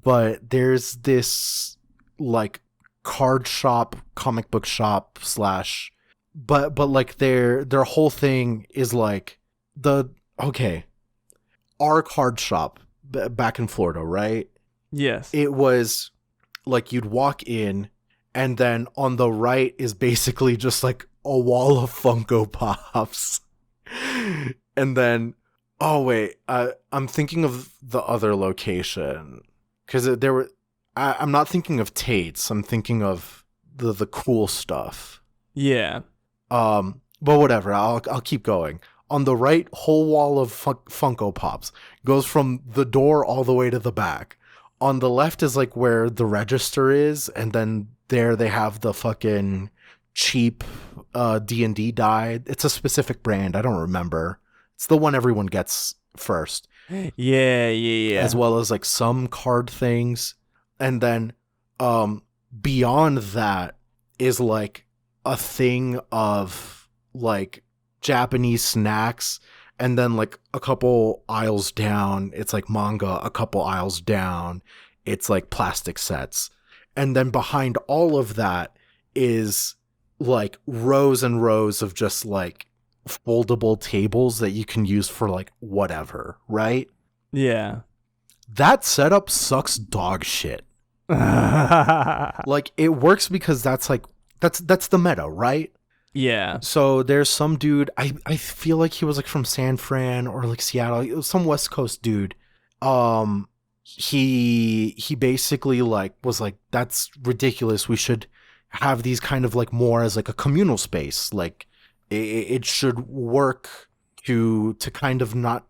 but there's this like card shop, comic book shop slash, but like their whole thing is like our card shop back in Florida, right? Yes. It was like you'd walk in, and then on the right is basically just like a wall of Funko Pops. And then, oh wait, I'm thinking of the other location, because there were. I'm not thinking of Tate's. I'm thinking of the cool stuff. Yeah. But whatever. I'll keep going. On the right, whole wall of Funko Pops goes from the door all the way to the back. On the left is like where the register is, and then there they have the fucking cheap D&D die. It's a specific brand. I don't remember. It's the one everyone gets first. Yeah. As well as like some card things. And then beyond that is like a thing of like Japanese snacks, and then like a couple aisles down it's like manga, a couple aisles down it's like plastic sets, and then behind all of that is like rows and rows of just like foldable tables that you can use for like whatever, right? Yeah. That setup sucks dog shit. Like it works because that's the meta, right? Yeah. So there's some dude, I feel like he was like from San Fran or like Seattle, some West Coast dude. He basically like was like, that's ridiculous. We should have these kind of like more as like a communal space. Like it should work to kind of not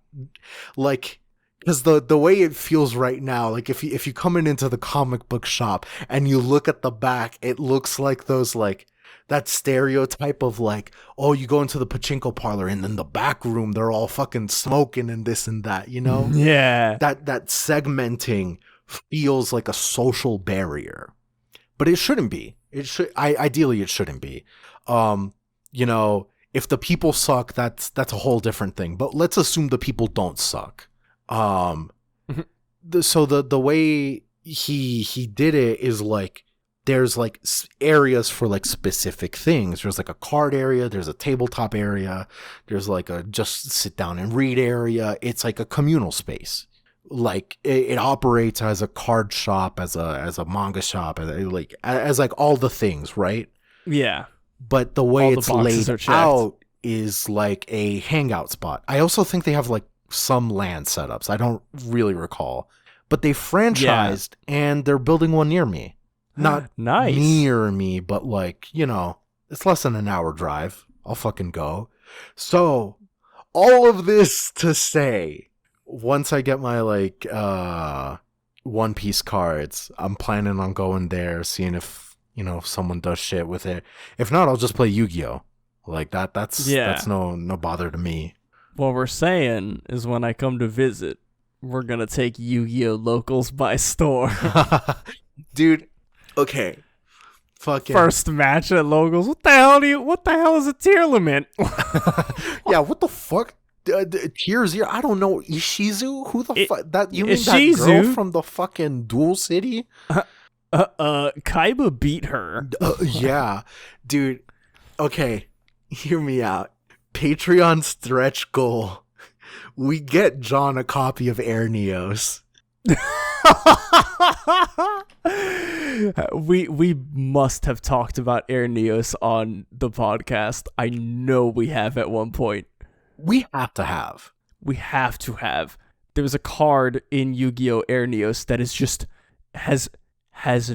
like, because the way it feels right now, like if you come into the comic book shop and you look at the back, it looks like those like that stereotype of like, oh, you go into the pachinko parlor and in the back room they're all fucking smoking and this and that, you know? Yeah. That segmenting feels like a social barrier. But it shouldn't be. Ideally it shouldn't be. You know, if the people suck, that's a whole different thing. But let's assume the people don't suck. So the way he did it is like, there's like areas for like specific things. There's like a card area, there's a tabletop area, there's like a just sit down and read area. It's like a communal space. Like it operates as a card shop, as a manga shop, as like all the things, right? Yeah. But the way All it's the boxes laid are out is like a hangout spot. I also think they have like some land setups. I don't really recall, but they franchised and they're building one near me. Not nice. Near me, but like, you know, it's less than an hour drive. I'll fucking go. So all of this to say, once I get my like One Piece cards, I'm planning on going there, seeing if, you know, if someone does shit with it. If not, I'll just play Yu-Gi-Oh! Like that's no bother to me. What we're saying is when I come to visit, we're gonna take Yu-Gi-Oh! Locals by store. Dude, okay. Fucking First match at Locals. What the hell is a tier limit? Yeah, what the fuck? Tears here? I don't know. Ishizu? Who the fuck? That you mean Ishizu? that girl from the fucking Dual City? Kaiba beat her. Yeah, dude. Okay, hear me out. Patreon stretch goal. We get John a copy of Air Neos. we must have talked about Air Neos on the podcast. I know we have at one point. We have to have. We have to have. There was a card in Yu-Gi-Oh! Air Neos that is just has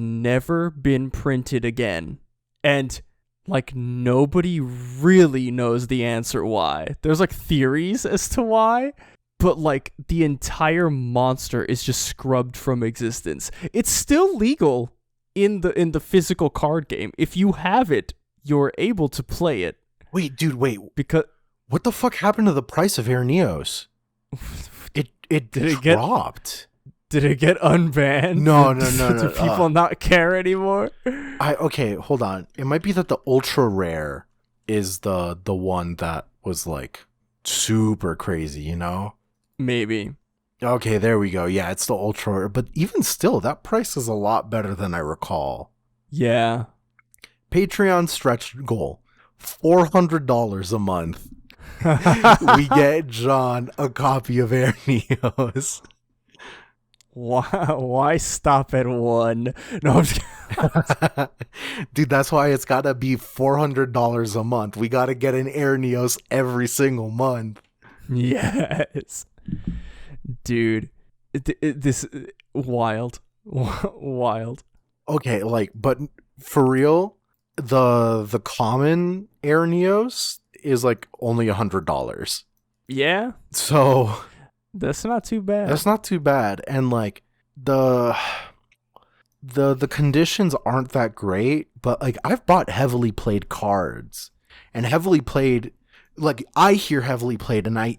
never been printed again. And like nobody really knows the answer why. There's like theories as to why, but like the entire monster is just scrubbed from existence. It's still legal in the physical card game. If you have it, you're able to play it. Wait, dude, because what the fuck happened to the price of Air Neos? It dropped. Did it get unbanned? No. Do people not care anymore? Okay, hold on. It might be that the ultra rare is the one that was like super crazy, you know? Maybe. Okay, there we go. Yeah, it's the ultra rare. But even still, that price is a lot better than I recall. Yeah. Patreon stretch goal. $400 a month. We get John a copy of Air Neos. Why stop at one? No, I'm just Dude, that's why it's gotta be $400 a month. We gotta get an Air Neos every single month. Yes. Dude, this wild. Okay, like, but for real, the common Air Neos is like only $100. Yeah. So that's not too bad. That's not too bad. And like the conditions aren't that great, but like I've bought heavily played cards, and heavily played, like I hear heavily played and I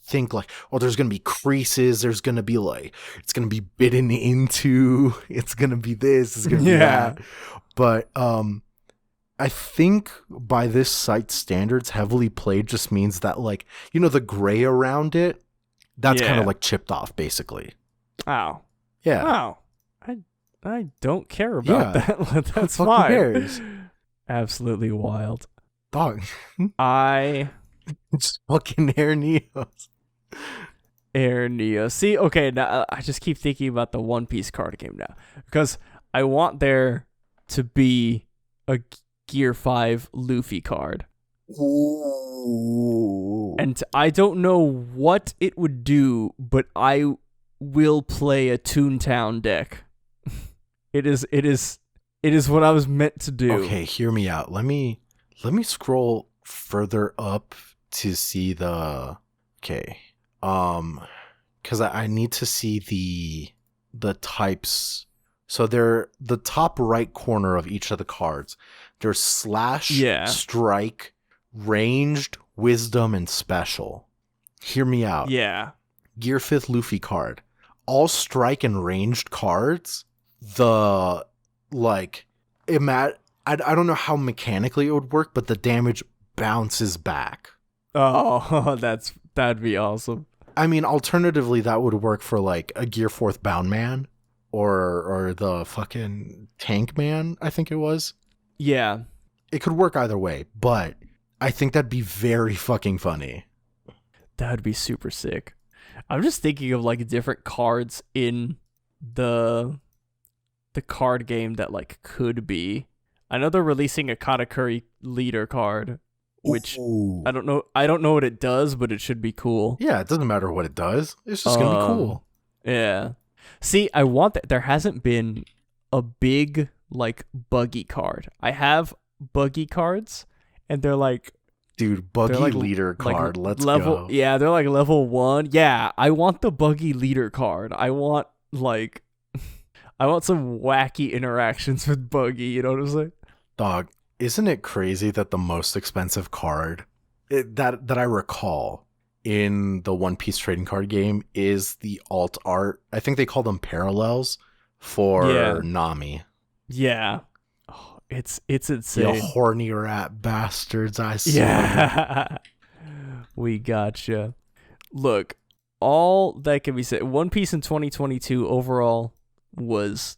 think like, oh, there's going to be creases, there's going to be like, it's going to be bitten into, it's going to be this, it's going to be that. But I think by this site standards, heavily played just means that like, you know, the gray around it, that's kind of like chipped off basically. Oh. Yeah. Oh. I don't care about that. That's Who fine. cares? Absolutely wild. Dog. I It's fucking Air Neos. Air Neo. See, okay, now I just keep thinking about the One Piece card game now because I want there to be a Gear 5 Luffy card. Ooh. And I don't know what it would do, but I will play a Toontown deck. It is what I was meant to do. Okay, hear me out. Let me scroll further up to see the because I need to see the types. So they're the top right corner of each of the cards. There's slash, strike, ranged, wisdom, and special. Hear me out. Yeah. Gear 5th Luffy card. All strike and ranged cards, I don't know how mechanically it would work, but the damage bounces back. Oh, that'd be awesome. I mean, alternatively, that would work for like a Gear 4th Bound Man or the fucking Tank Man, I think it was. Yeah. It could work either way, but I think that'd be very fucking funny. That would be super sick. I'm just thinking of like different cards in the card game that like could be. I know they're releasing a Katakuri leader card, which Ooh. I don't know what it does, but it should be cool. Yeah, it doesn't matter what it does. It's just gonna be cool. Yeah. See, I want that. There hasn't been a big like buggy card. I have buggy cards, and they're like, dude, buggy like, leader card. Let's level, go. Yeah, they're like level 1. Yeah, I want the buggy leader card. I want some wacky interactions with Buggy. You know what I'm saying? Dog, isn't it crazy that the most expensive card that I recall in the One Piece trading card game is the alt art? I think they call them parallels for Nami. Yeah. Oh, it's insane. You horny rat bastards, I swear. Yeah. We gotcha. Look, all that can be said, One Piece in 2022 overall was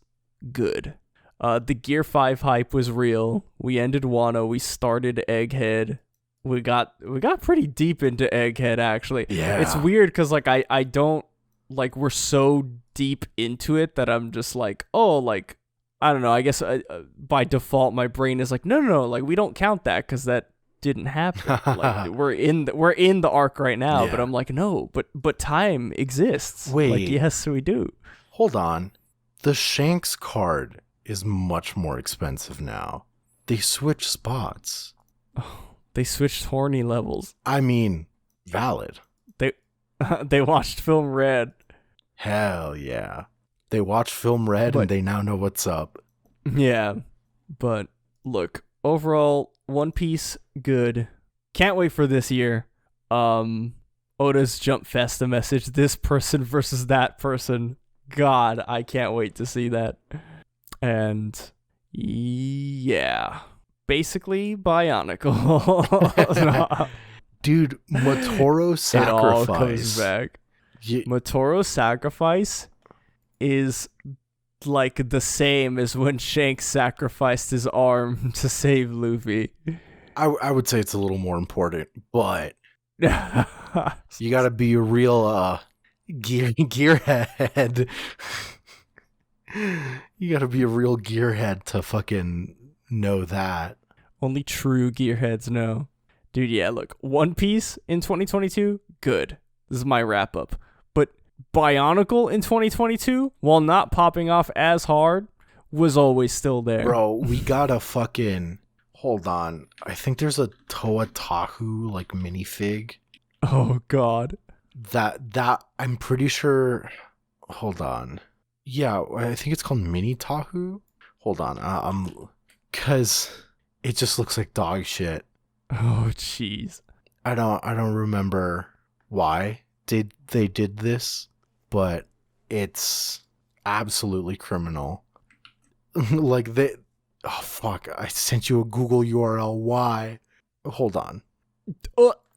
good. The Gear 5 hype was real. We ended Wano. We started Egghead. We got pretty deep into Egghead, actually. Yeah. It's weird because like I don't like we're so deep into it that I'm just like, oh, like I don't know. I guess by default my brain is like, no, like we don't count that because that didn't happen. Like we're in the arc right now, but I'm like, no, but time exists. Wait, like, yes, we do. Hold on. The Shanks card is much more expensive now. They switched spots. Oh, they switched horny levels. I mean, valid. They watched Film Red. Hell yeah. They watched Film Red and they now know what's up. Yeah. But look, overall, One Piece, good. Can't wait for this year. Oda's Jump Festa message, this person versus that person. God, I can't wait to see that. And yeah, basically Bionicle. Dude, Motoro Sacrifice. It all comes back. Motoro Sacrifice is like the same as when Shanks sacrificed his arm to save Luffy. I would say it's a little more important, but you gotta be a real gearhead. You gotta be a real gearhead to fucking know that. Only true gearheads know. Dude, yeah, look, One Piece in 2022, good. This is my wrap up. But Bionicle in 2022, while not popping off as hard, was always still there. Bro, we gotta fucking hold on. I think there's a Toa Tahu like minifig. Oh god. That I'm pretty sure. Hold on. Yeah, I think it's called Mini Tahu. Hold on. Cause it just looks like dog shit. Oh jeez. I don't remember why they did this, but it's absolutely criminal. Like they. Oh fuck! I sent you a Google URL. Why? Hold on.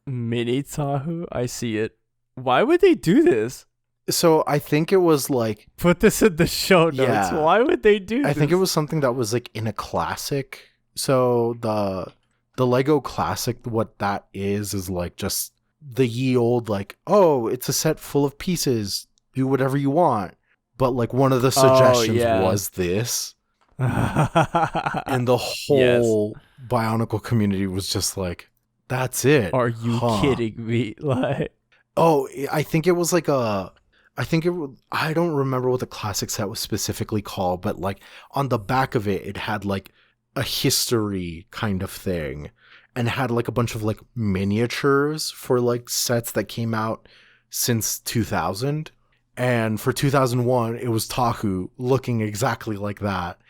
Mini Tahu. I see it. Why would they do this? So I think it was like put this in the show notes. Yeah, Why would they do this? I think it was something that was like in a classic So the Lego Classic, what that is like just the ye old like, oh, it's a set full of pieces. Do whatever you want. But like one of the suggestions was this. And the whole Bionicle community was just like, that's it. Are you kidding me? Like, oh, I think it was like I don't remember what the classic set was specifically called, but like on the back of it had like a history kind of thing and had like a bunch of like miniatures for like sets that came out since 2000. And for 2001, it was Tahu looking exactly like that.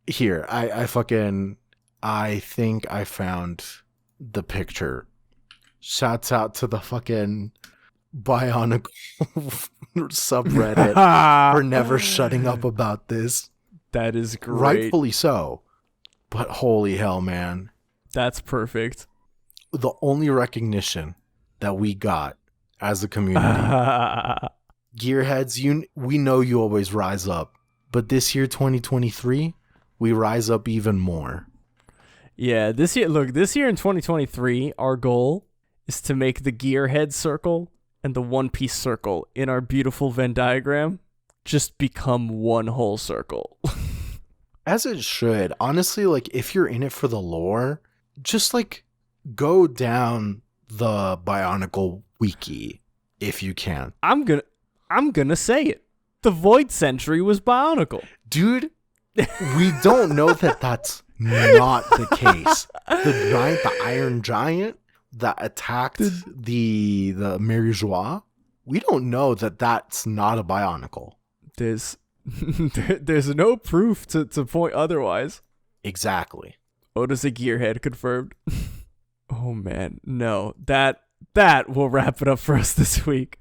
Here, I think I found the picture. Shouts out to the fucking Bionicle subreddit for never shutting up about this. That is great. Rightfully so. But holy hell, man. That's perfect. The only recognition that we got as a community. Gearheads, we know you always rise up. But this year, 2023, we rise up even more. Yeah, this year in 2023, our goal is to make the Gearhead circle and the One Piece circle in our beautiful Venn diagram just become one whole circle. As it should. Honestly, like, if you're in it for the lore, just, like, go down the Bionicle wiki if you can. I'm gonna say it. The Void Sentry was Bionicle. Dude, we don't know that that's not the case. The Iron Giant that attacked the Mary Joie, we don't know that that's not a Bionicle. There's no proof to point otherwise. Exactly. Oda's a Gearhead confirmed. Oh man, no. That will wrap it up for us this week.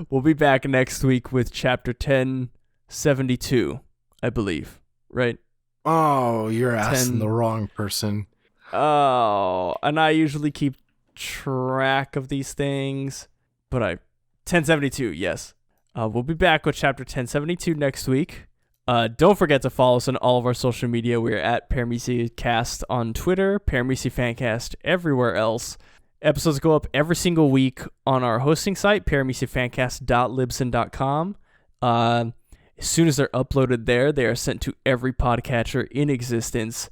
We'll be back next week with chapter 1072, I believe. Right? Oh, you're asking the wrong person. Oh, and I usually keep track of these things, but 1072, yes. We'll be back with chapter 1072 next week. Don't forget to follow us on all of our social media. We're at Paramecia Cast on Twitter, Paramecia Fancast everywhere else. Episodes go up every single week on our hosting site, parameciafancast.libsyn.com. As soon as they're uploaded there, they are sent to every podcatcher in existence.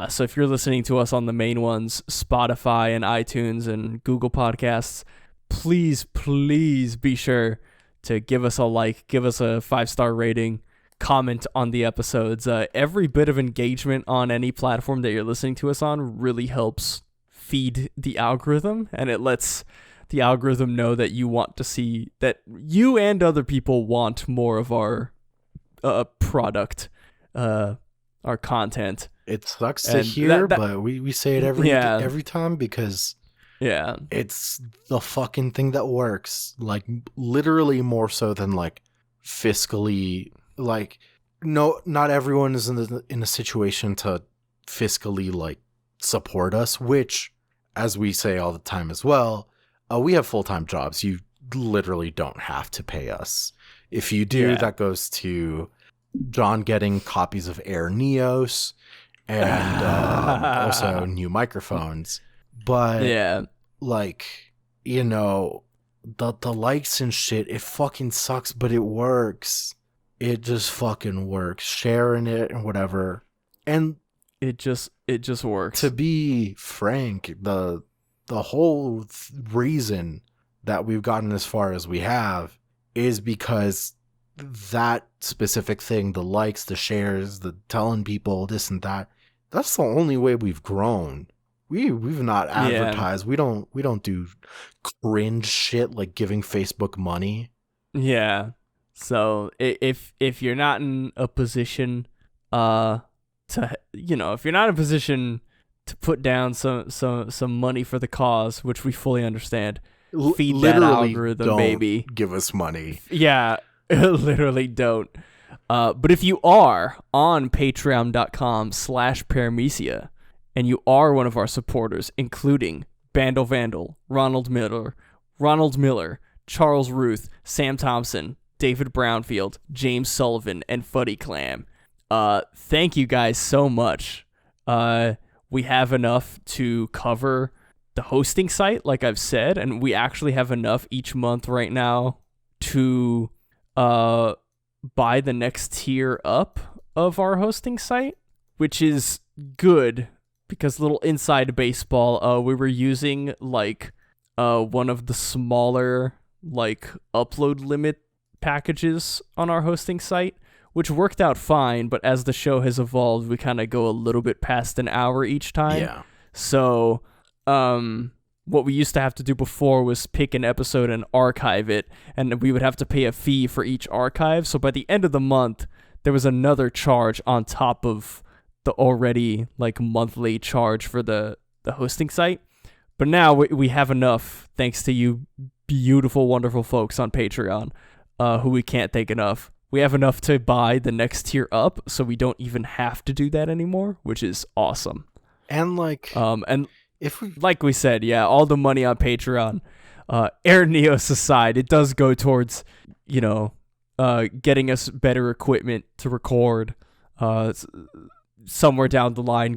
So if you're listening to us on the main ones, Spotify and iTunes and Google Podcasts, please be sure to give us a like, give us a 5-star rating, comment on the episodes. Every bit of engagement on any platform that you're listening to us on really helps feed the algorithm, and it lets the algorithm know that you want to see, that you and other people want more of our product, our content. It sucks to hear, but we say it every time because it's the fucking thing that works. Like, literally more so than like fiscally. Like, no, not everyone is in a situation to fiscally like support us, which, as we say all the time as well, we have full-time jobs. You literally don't have to pay us. If you do, that goes to John getting copies of Air Neos and also new microphones. But like, you know, the likes and shit, it fucking sucks, but it works. It just fucking works. Sharing it and whatever. And it just works. To be frank, the whole reason that we've gotten as far as we have is because that specific thing, the likes, the shares, the telling people this and that, that's the only way we've grown. We've not advertised. We don't do cringe shit like giving Facebook money. Yeah. So if you're not in a position if you're not in a position to put down some money for the cause, which we fully understand, feed that algorithm, don't baby. Give us money. Yeah, literally don't. But if you are on patreon.com/Paramecia and you are one of our supporters, including Bandle Vandal, Ronald Miller, Charles Ruth, Sam Thompson, David Brownfield, James Sullivan, and Fuddy Clam, thank you guys so much. we have enough to cover the hosting site, like I've said, and we actually have enough each month right now to buy the next tier up of our hosting site, which is good because little inside baseball, we were using like one of the smaller like upload limit packages on our hosting site, which worked out fine, but as the show has evolved, we kind of go a little bit past an hour each time. Yeah. So, what we used to have to do before was pick an episode and archive it, and we would have to pay a fee for each archive. So by the end of the month, there was another charge on top of the already like monthly charge for the hosting site. But now we have enough, thanks to you beautiful, wonderful folks on Patreon, who we can't thank enough. We have enough to buy the next tier up, so we don't even have to do that anymore, which is awesome. And like, and if we like we said, yeah, all the money on Patreon, Air Neos aside, it does go towards, getting us better equipment to record. Somewhere down the line,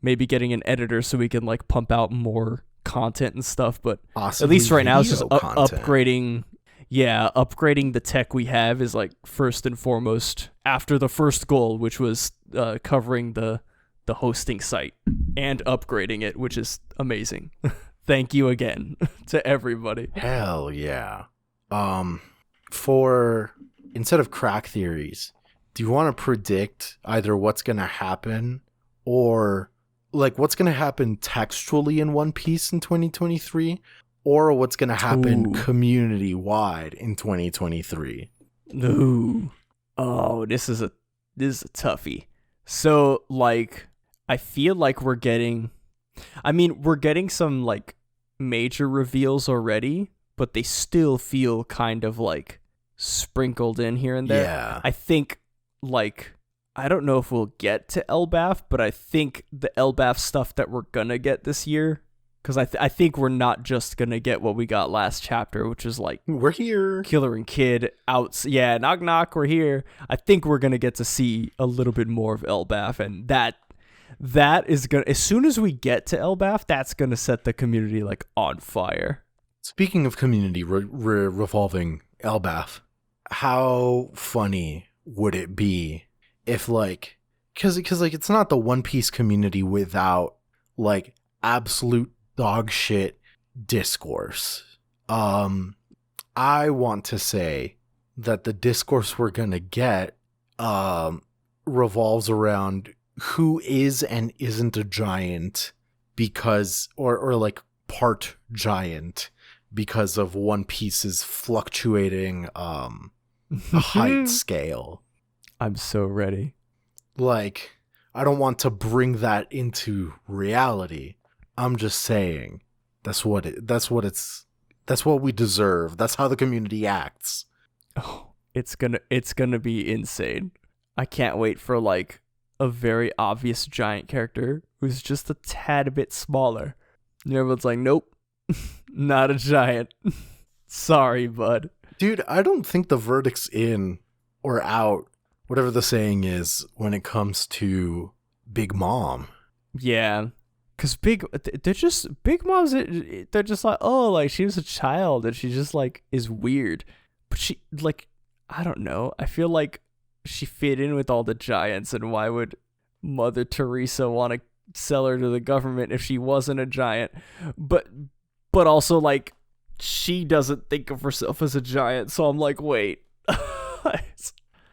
maybe getting an editor so we can like pump out more content and stuff. But possibly at least right now, it's just content. upgrading. Yeah, upgrading the tech we have is like first and foremost after the first goal, which was covering the hosting site and upgrading it, which is amazing. Thank you again to everybody. Hell yeah. For instead of crack theories, do you want to predict either what's going to happen or like what's going to happen textually in One Piece in 2023 or what's going to happen community wide in 2023? Ooh. Oh, this is a toughie. So like I feel like we're getting some like major reveals already, but they still feel kind of like sprinkled in here and there. Yeah. I think like I don't know if we'll get to Elbaf, but I think the Elbaf stuff that we're gonna get this year, because I think we're not just gonna get what we got last chapter, which is like we're here, Killer and Kid out. Yeah, knock knock, we're here. I think we're gonna get to see a little bit more of Elbaf, and that is gonna, as soon as we get to Elbaf, that's gonna set the community like on fire. Speaking of community revolving Elbaf, how funny would it be if like, because like it's not the One Piece community without like absolute dog shit discourse. I want to say that the discourse we're gonna get revolves around who is and isn't a giant because or like part giant because of One Piece's fluctuating height scale. I'm so ready. Like, I don't want to bring that into reality. I'm just saying that's what we deserve. That's how the community acts. Oh, it's gonna be insane. I can't wait for like a very obvious giant character who's just a tad bit smaller. And everyone's like, nope, not a giant. Sorry, bud. Dude, I don't think the verdict's in or out, whatever the saying is, when it comes to Big Mom. Yeah, because Big Mom's, they're just like, oh, like she was a child and she just like is weird. But she, like, I don't know. I feel like she fit in with all the giants, and why would Mother Teresa want to sell her to the government if she wasn't a giant? But also, like, she doesn't think of herself as a giant, so I'm like, wait.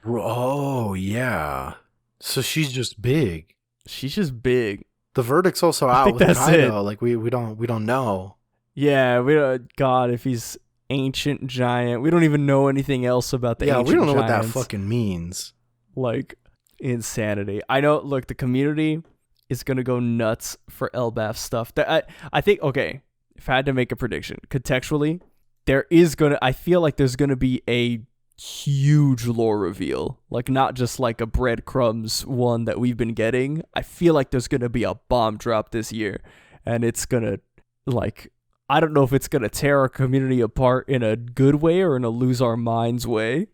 Oh, yeah. So she's just big. She's just big. The verdict's also out with Kaido. Like, we don't know. Yeah, we don't, God, if he's ancient giant. We don't even know anything else about the ancient giants. Yeah, we don't know what that fucking means. Like, insanity. I know, look, the community is going to go nuts for Elbaf stuff. I think, okay, if I had to make a prediction, contextually, I feel like there's going to be a huge lore reveal. Like, not just like a breadcrumbs one that we've been getting. I feel like there's going to be a bomb drop this year. And it's going to, like, I don't know if it's going to tear our community apart in a good way or in a lose our minds way.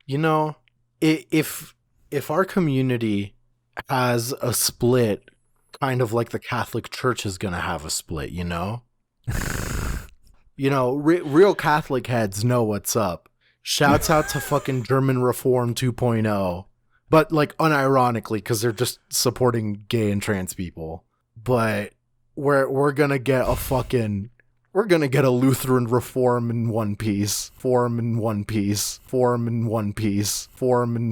You know, if our community has a split kind of like the Catholic Church is going to have a split, you know? Real Catholic heads know what's up. Shouts out to fucking German Reform 2.0. But, like, unironically, because they're just supporting gay and trans people. But we're going to get we're going to get a Lutheran Reform in one piece. Form in one piece. Form in one piece. Form in